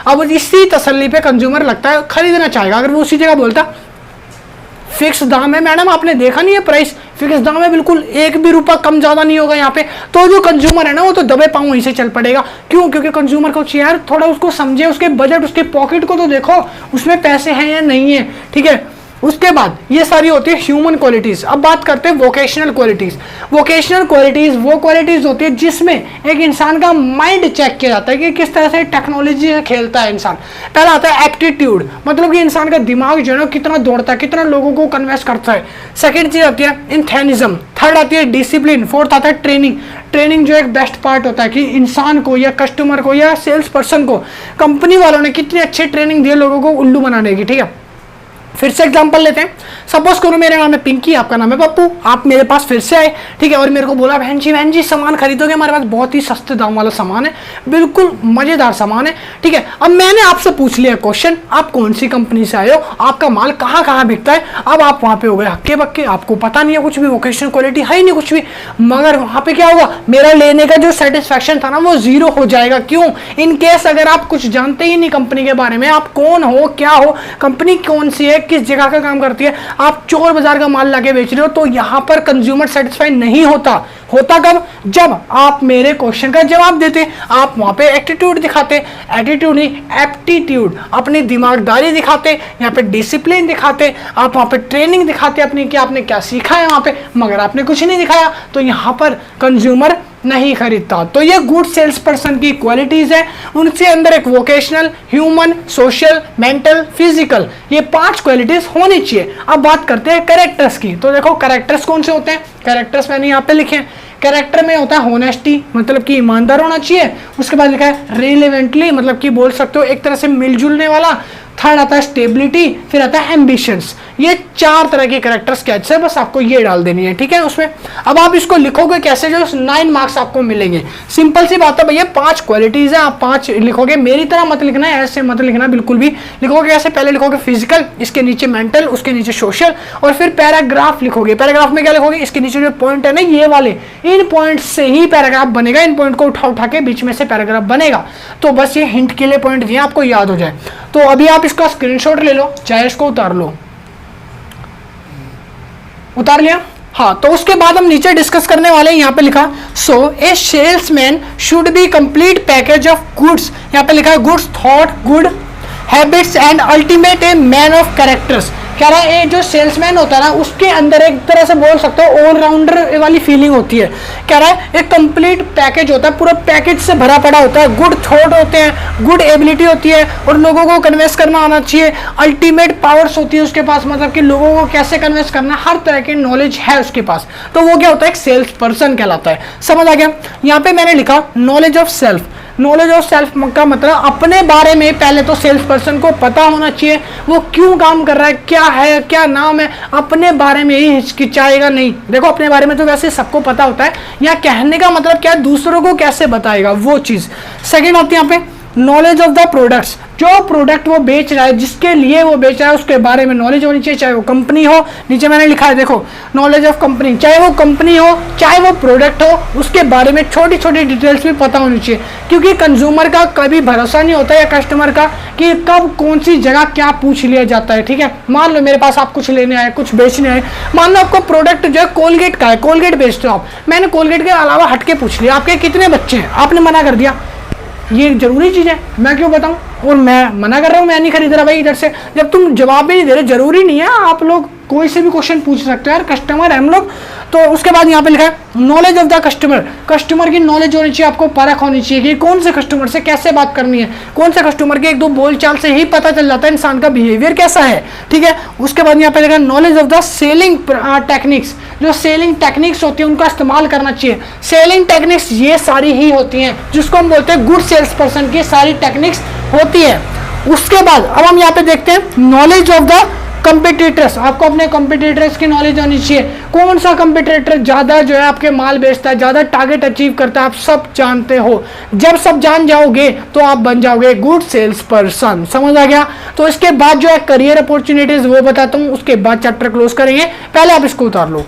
अब इसी तसल्ली पे कंज्यूमर लगता है खरीदना चाहेगा। अगर वो उसी जगह बोलता फिक्स दाम है मैडम, आपने देखा नहीं है प्राइस फिक्स दाम है, बिल्कुल 1 भी रुपया कम ज्यादा नहीं होगा यहाँ पे, तो जो कंज्यूमर है ना वो तो दबे पांव वहीं से चल पड़ेगा। क्यों, क्योंकि कंज्यूमर को चाहिए यार थोड़ा उसको समझे, उसके बजट, उसके पॉकेट को तो देखो, उसमें पैसे हैं या नहीं है। ठीक है, उसके बाद ये सारी होती है ह्यूमन क्वालिटीज। अब बात करते हैं वोकेशनल क्वालिटीज। वोकेशनल क्वालिटीज वो क्वालिटीज होती है जिसमें एक इंसान का माइंड चेक किया जाता है कि किस तरह से टेक्नोलॉजी से खेलता है इंसान। पहला आता है एप्टीट्यूड, मतलब कि इंसान का दिमाग जो है ना कितना दौड़ता है, कितना लोगों को कन्वेंस करता है। सेकेंड चीज आती है इंथेनिज्म, थर्ड आती है डिसिप्लिन, फोर्थ आता है ट्रेनिंग। ट्रेनिंग जो एक बेस्ट पार्ट होता है कि इंसान को या कस्टमर को या सेल्स पर्सन को कंपनी वालों ने कितनी अच्छी ट्रेनिंग दी है लोगों को उल्लू बनाने की। ठीक है, फिर से एग्जांपल लेते हैं, सपोज करो मेरा नाम है पिंकी, आपका नाम है पप्पू, आप मेरे पास फिर से आए। ठीक है, और मेरे को बोला बहन जी सामान खरीदोगे, हमारे पास बहुत ही सस्ते दाम वाला सामान है, बिल्कुल मजेदार सामान है। ठीक है, अब मैंने आपसे पूछ लिया क्वेश्चन, आप कौन सी कंपनी से आए हो, आपका माल कहाँ कहाँ बिकता है। अब आप वहां पे हो गए हक्के बक्के, आपको पता नहीं है कुछ भी, वोकेशनल क्वालिटी है ही नहीं कुछ भी। मगर वहां पे क्या होगा, मेरा लेने का जो सेटिस्फैक्शन था ना वो 0 हो जाएगा। क्यों, इन केस अगर आप कुछ जानते ही नहीं कंपनी के बारे में, आप कौन हो, क्या हो, कंपनी कौन सी है, किस जगह का काम करती है, आप चोर बाजार का माल लाके बेच रहे हो, तो यहां पर कंज्यूमर सेटिस्फाई नहीं होता। होता कब, जब आप मेरे क्वेश्चन का जवाब देते, आप वहां पे एटीट्यूड दिखाते, एटीट्यूड नहीं एप्टीट्यूड, अपनी दिमागदारी दिखाते, यहाँ पे डिसिप्लिन दिखाते, आप वहां पे ट्रेनिंग दिखाते अपनी कि आपने क्या सीखा है वहां पे, मगर आपने कुछ नहीं दिखाया, तो यहां पर कंज्यूमर नहीं खरीदता। तो ये गुड सेल्स पर्सन की क्वालिटीज है, उनसे अंदर एक vocational, human, social, mental, physical, ये 5 क्वालिटीज होनी चाहिए। अब बात करते हैं कैरेक्टर्स की। तो देखो कैरेक्टर्स कौन से होते हैं, कैरेक्टर्स मैंने यहाँ पे लिखे हैं। कैरेक्टर में होता है होनेस्टी, मतलब कि ईमानदार होना चाहिए। उसके बाद लिखा है रिलेवेंटली, मतलब कि बोल सकते हो एक तरह से मिलजुलने वाला। थर्ड आता है स्टेबिलिटी, फिर आता है एम्बिशंस। ये 4 तरह के कैरेक्टर स्केच है, बस आपको ये डाल देनी है, ठीक है उसमें। अब आप इसको लिखोगे कैसे, जो 9 मार्क्स आपको मिलेंगे। सिंपल सी बात है भैया, 5 क्वालिटीज है, आप 5 लिखोगे। मेरी तरह मत लिखना है, ऐसे मत लिखना बिल्कुल भी। लिखोगे ऐसे, पहले लिखोगे फिजिकल, इसके नीचे मेंटल, उसके नीचे सोशल, और फिर पैराग्राफ लिखोगे। पैराग्राफ में क्या लिखोगे, इसके नीचे जो पॉइंट है ना ये वाले, इन पॉइंट से ही पैराग्राफ बनेगा। इन पॉइंट को उठा उठा के बीच में से पैराग्राफ बनेगा। तो बस ये हिंट के लिए पॉइंट दिए, आपको याद हो जाए। तो अभी आप इसका स्क्रीनशॉट ले लो, चाहे इसको उतार लो। उतार लिया? हाँ, तो उसके बाद हम नीचे डिस्कस करने वाले हैं। यहाँ पे लिखा, so a salesman should be complete package of goods. यहाँ पे लिखा है goods thought, good habits and ultimate a man of characters. कह रहा है ये जो सेल्समैन होता है ना, उसके अंदर एक तरह से बोल सकते हो ऑलराउंडर वाली फीलिंग होती है। कह रहा है एक कंप्लीट पैकेज होता है, पूरा पैकेज से भरा पड़ा होता है। गुड थॉट होते हैं, गुड एबिलिटी होती है, और लोगों को कन्विंस करना आना चाहिए। अल्टीमेट पावर्स होती है उसके पास, मतलब कि लोगों को कैसे कन्विंस करना, हर तरह की नॉलेज है उसके पास। तो वो क्या होता है, एक सेल्स पर्सन कहलाता है। समझ आ गया? यहाँ पे मैंने लिखा knowledge of self. Knowledge of self का मतलब अपने बारे में पहले तो सेल्स पर्सन को पता होना चाहिए, वो क्यों काम कर रहा है, क्या है, क्या नाम है, अपने बारे में ही हिचकिचाएगा नहीं। देखो अपने बारे में तो वैसे सबको पता होता है, या कहने का मतलब क्या है, दूसरों को कैसे बताएगा वो चीज। सेकंड आती है यहाँ पे नॉलेज ऑफ द प्रोडक्ट्स। जो प्रोडक्ट वो बेच रहा है, जिसके लिए वो बेच रहा है, उसके बारे में नॉलेज होनी चाहिए। चाहे वो कंपनी हो, नीचे मैंने लिखा है देखो नॉलेज ऑफ कंपनी, चाहे वो कंपनी हो चाहे वो प्रोडक्ट हो, उसके बारे में छोटी छोटी डिटेल्स भी पता होनी चाहिए। क्योंकि कंज्यूमर का कभी भरोसा नहीं होता, या कस्टमर का, कि कब कौन सी जगह क्या पूछ लिया जाता है। ठीक है, मान लो मेरे पास आप कुछ लेने आए, कुछ बेचने आए, मान लो आपको प्रोडक्ट जो है कोलगेट का है, कोलगेट बेचते हो आप, मैंने कोलगेट के अलावा हटके पूछ लिया आपके कितने बच्चे हैं, आपने मना कर दिया। ये जरूरी चीज है, मैं क्यों बताऊं, और मैं मना कर रहा हूं, मैं नहीं खरीद रहा भाई इधर से। जब तुम जवाब भी नहीं दे रहे, जरूरी नहीं है, आप लोग कोई से भी क्वेश्चन पूछ सकते हो यार, कस्टमर है हम लोग। तो उसके बाद यहाँ पे लिखा है knowledge of the customer. Customer की नॉलेज होनी चाहिए, आपको परख होनी चाहिए कि कौन से कस्टमर से कैसे बात करनी है। कौन से कस्टमर के 1-2 बोलचाल से ही पता चल जाता है इंसान का बिहेवियर कैसा है। ठीक है, उसके बाद यहाँ पे लिखा है knowledge of the selling techniques. जो सेलिंग टेक्निक्स होती है उनका इस्तेमाल करना चाहिए। सेलिंग टेक्निक्स ये सारी ही होती हैं जिसको हम बोलते हैं गुड सेल्स पर्सन की सारी टेक्निक्स होती है। उसके बाद अब हम यहाँ पे देखते हैं नॉलेज ऑफ द कंपिटिटर्स। आपको अपने कंपिटिटर्स की नॉलेज होनी चाहिए। कौन सा कंपिटिटर ज्यादा जो है आपके माल बेचता है, ज्यादा टारगेट अचीव करता है, आप सब जानते हो। जब सब जान जाओगे तो आप बन जाओगे गुड सेल्स पर्सन। समझ आ गया? तो इसके बाद जो है करियर अपॉर्चुनिटीज वो बताता हूं, उसके बाद चैप्टर क्लोज करेंगे। पहले आप इसको उतार लो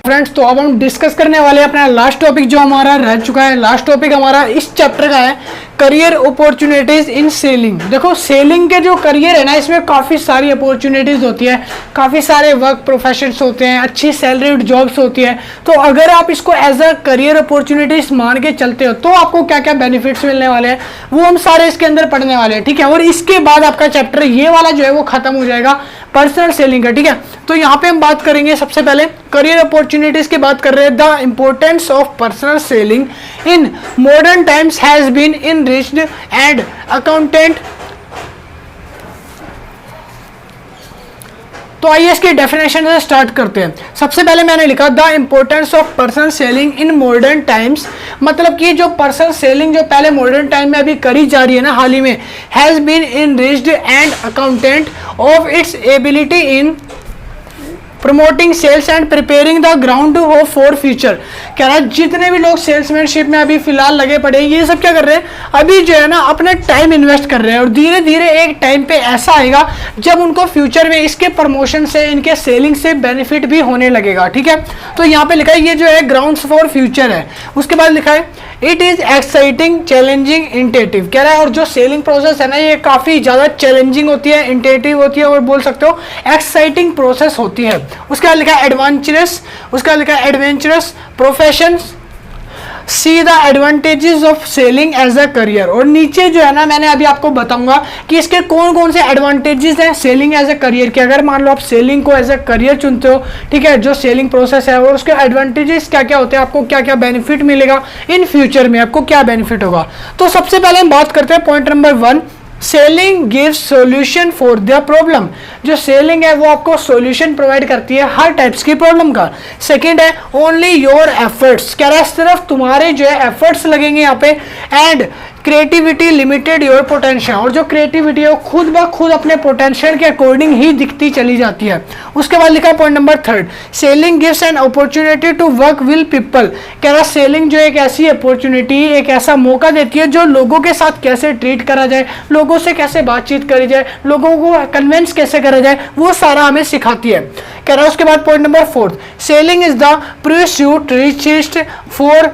फ्रेंड्स। तो अब हम डिस्कस करने वाले हैं अपना लास्ट टॉपिक जो हमारा रह चुका है। लास्ट टॉपिक हमारा इस चैप्टर का है करियर अपॉर्चुनिटीज इन सेलिंग। देखो सेलिंग के जो करियर है ना, इसमें काफ़ी सारी अपॉर्चुनिटीज़ होती है, काफ़ी सारे वर्क प्रोफेशंस होते हैं, अच्छी सैलरीड जॉब्स होती है। तो अगर आप इसको एज अ करियर अपॉर्चुनिटीज मान के चलते हो तो आपको क्या क्या बेनिफिट्स मिलने वाले हैं वो हम सारे इसके अंदर पढ़ने वाले हैं। ठीक है, और इसके बाद आपका चैप्टर ये वाला जो है वो खत्म हो जाएगा पर्सनल सेलिंग का। ठीक है, तो यहाँ पे हम बात करेंगे सबसे पहले करियर अपॉर्चुनिटीज की बात कर रहे हैं। The importance of personal selling in modern times has been enriched and accountant. तो आइए इसकी डेफिनेशन से स्टार्ट करते हैं। सबसे पहले मैंने लिखा the importance of personal selling in modern times, मतलब कि जो पर्सनल सेलिंग जो पहले मॉडर्न टाइम में अभी करी जा रही है ना हाल ही में, has been enriched and accountant of its ability in promoting sales and preparing the ground for future. कह रहा है जितने भी लोग सेल्समैनशिप में अभी फिलहाल लगे पड़े हैं, ये सब क्या कर रहे हैं, अभी जो है ना अपना टाइम इन्वेस्ट कर रहे हैं, और धीरे धीरे एक टाइम पे ऐसा आएगा जब उनको फ्यूचर में इसके प्रमोशन से, इनके सेलिंग से बेनिफिट भी होने लगेगा। ठीक है, तो यहाँ पे लिखा है ये जो है ग्राउंड्स फॉर फ्यूचर है। उसके बाद लिखा है it is exciting challenging initiative. कह रहा है और जो सेलिंग प्रोसेस है ना ये काफ़ी ज़्यादा चैलेंजिंग होती है, इंटेटिव होती है, और बोल सकते हो एक्साइटिंग प्रोसेस होती है। उसके बाद लिखा है एडवेंचरस, उसका लिखा है adventurous profession, see the advantages of selling as a career. और नीचे जो है ना मैंने अभी आपको बताऊंगा कि इसके कौन कौन से एडवांटेजेस हैं सेलिंग एज अ करियर के। अगर मान लो आप सेलिंग को एज अ करियर चुनते हो, ठीक है, जो सेलिंग प्रोसेस है, और उसके एडवांटेजेस क्या क्या होते हैं, आपको क्या क्या बेनिफिट मिलेगा इन फ्यूचर में, आपको क्या बेनिफिट होगा। तो सबसे पहले हम बात करते हैं point number 1, selling gives solution for the problem. जो सेलिंग है वो आपको सॉल्यूशन प्रोवाइड करती है हर टाइप्स की प्रॉब्लम का। सेकंड है ओनली योर एफर्ट्स। कह रहा है सिर्फ तुम्हारे जो है एफर्ट्स लगेंगे यहाँ पे, and creativity limited your potential, और जो क्रिएटिविटी है वो खुद ब खुद अपने पोटेंशियल के अकॉर्डिंग ही दिखती चली जाती है। उसके बाद लिखा है point number 3, selling gives an opportunity to work with people. कह रहा सेलिंग जो एक ऐसी अपॉर्चुनिटी, एक ऐसा मौका देती है जो लोगों के साथ कैसे ट्रीट करा जाए, लोगों से कैसे बातचीत करी जाए, लोगों को कन्विंस कैसे करा जाए, वो सारा हमें सिखाती है। कह रहा है उसके बाद point number 4, selling is the pursuit richest for,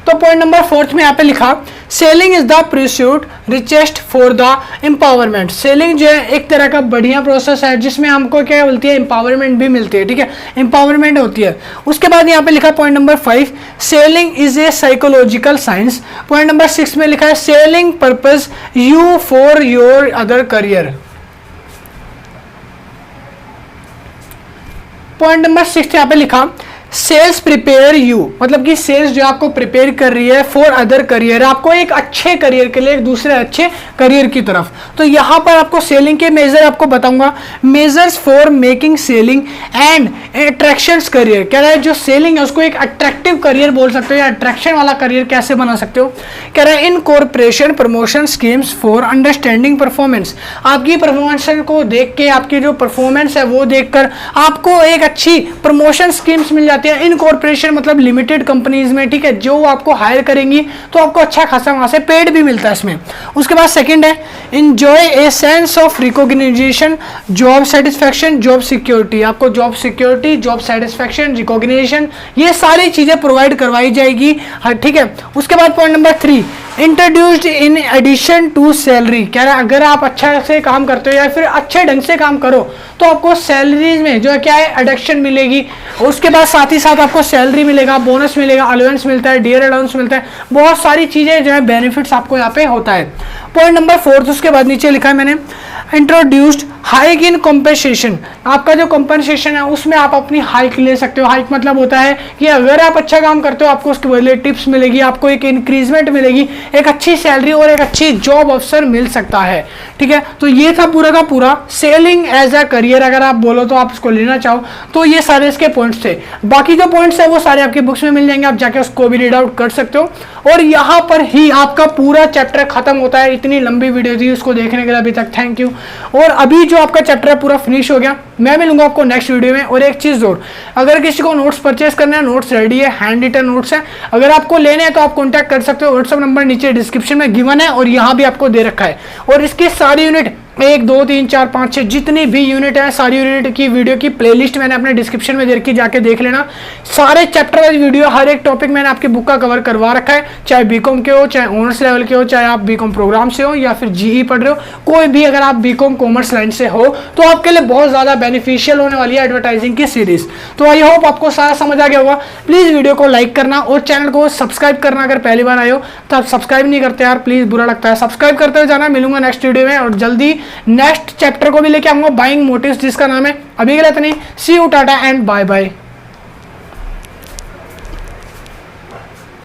तो पॉइंट नंबर 4 में यहाँ पे लिखा selling is the pursuit richest for the empowerment. Selling जो है एक तरह का बढ़िया प्रोसेस है जिसमें हमको क्या मिलती है, एम्पावरमेंट भी मिलती है, ठीक है, एम्पावरमेंट होती है। उसके बाद यहाँ पे लिखा point number 5, selling is a psychological science. Point number 6 में लिखा है selling purpose you for your other career. Point number 6 यहाँ पे लिखा सेल्स प्रिपेयर यू, मतलब कि सेल्स जो आपको प्रिपेयर कर रही है फॉर अदर करियर, आपको एक अच्छे करियर के लिए, एक दूसरे अच्छे करियर की तरफ। तो यहाँ पर आपको सेलिंग के मेजर आपको बताऊंगा, measures for making selling and attractions career. कह रहा है जो सेलिंग है उसको एक अट्रैक्टिव करियर बोल सकते हो, या अट्रैक्शन वाला करियर कैसे बना सकते हो। कह रहा है इन corporation promotion schemes for understanding performance, आपकी परफॉर्मेंस को देख के, आपकी जो परफॉर्मेंस है वो देखकर आपको एक अच्छी प्रमोशन स्कीम्स मिल जाती है इन कॉर्पोरेशन, मतलब लिमिटेड कंपनीज में, ठीक है, जो आपको हायर करेंगी तो आपको अच्छा खासा वहां से पेड भी मिलता है इसमें। उसके बाद सेकंड है enjoy a sense of recognition, job satisfaction, job security. आपको job security, job satisfaction, recognition, ये सारी चीजें प्रोवाइड करवाई जाएगी, ठीक है। उसके बाद point number 3, introduced in addition to salary. कह रहा है अगर आप अच्छा से काम करते हो या फिर अच्छे ढंग से काम करो तो आपको सैलरीज में जो है क्या है, एडिक्शन मिलेगी। उसके बाद साथ ही साथ आपको सैलरी मिलेगा, बोनस मिलेगा, अलाउंस मिलता है, डियर अलाउंस मिलता है, बहुत सारी चीजें जो है बेनिफिट्स आपको यहाँ पे होता है। पॉइंट नंबर 4, उसके बाद नीचे लिखा है मैंने इंट्रोड्यूस्ड हाइक इन कॉम्पेंसेशन। आपका जो कॉम्पेंसेशन है उसमें आप अपनी हाइक ले सकते हो। हाइक मतलब होता है कि अगर आप अच्छा काम करते हो आपको उसके बदले टिप्स मिलेगी, आपको एक इंक्रीजमेंट मिलेगी, एक अच्छी सैलरी और एक अच्छी जॉब अवसर मिल सकता है, ठीक है। तो ये था पूरा का पूरा सेलिंग एज अ करियर, अगर आप बोलो तो आप इसको लेना चाहो तो ये सारे इसके पॉइंट्स थे। बाकी जो पॉइंट्स है वो सारे आपके बुक्स में मिल जाएंगे, आप जाके उसको भी रीड आउट कर सकते हो। और यहाँ पर ही आपका पूरा चैप्टर खत्म होता है। इतनी लंबी वीडियो थी, उसको देखने के लिए अभी तक थैंक यू। और अभी जो आपका चैप्टर है पूरा फिनिश हो गया। मैं मिलूंगा आपको नेक्स्ट वीडियो में। और एक चीज और, अगर किसी को नोट्स परचेस करना है, नोट्स रेडी है, हैंड रिटन नोट्स है, अगर आपको लेने हैं तो आप कॉन्टैक्ट कर सकते हो। व्हाट्सएप नंबर नीचे डिस्क्रिप्शन में गिवन है और यहाँ भी आपको दे रखा है। और इसकी सारी यूनिट 1 2 3 4 5 6 जितनी भी यूनिट है, सारी यूनिट की वीडियो की प्लेलिस्ट मैंने अपने डिस्क्रिप्शन में दे रखी, जाके देख लेना। सारे चैप्टर वाइज वीडियो, हर एक टॉपिक मैंने आपकी बुक का कवर करवा रखा है, चाहे बीकॉम के हो, चाहे ऑनर्स लेवल के हो, चाहे आप बीकॉम प्रोग्राम से हो या फिर जीई पढ़ रहे हो, कोई भी अगर आप बीकॉम कॉमर्स लाइन से हो तो आपके लिए बहुत ज़्यादा बेनिफिशियल होने वाली है एडवर्टाइजिंग की सीरीज। तो आई होप आपको सारा समझ आ गया होगा। प्लीज़ वीडियो को लाइक करना और चैनल को सब्सक्राइब करना। अगर पहली बार आए हो तो आप सब्सक्राइब नहीं करते यार, प्लीज़ बुरा लगता है। सब्सक्राइब करते हुए जाना। मिलूंगा नेक्स्ट वीडियो में और जल्दी नेक्स्ट चैप्टर को भी लेके आऊंगा, बाइंग मोटिव्स, जिसका नाम है। अभी के लिए इतना ही। See you, tata and bye bye.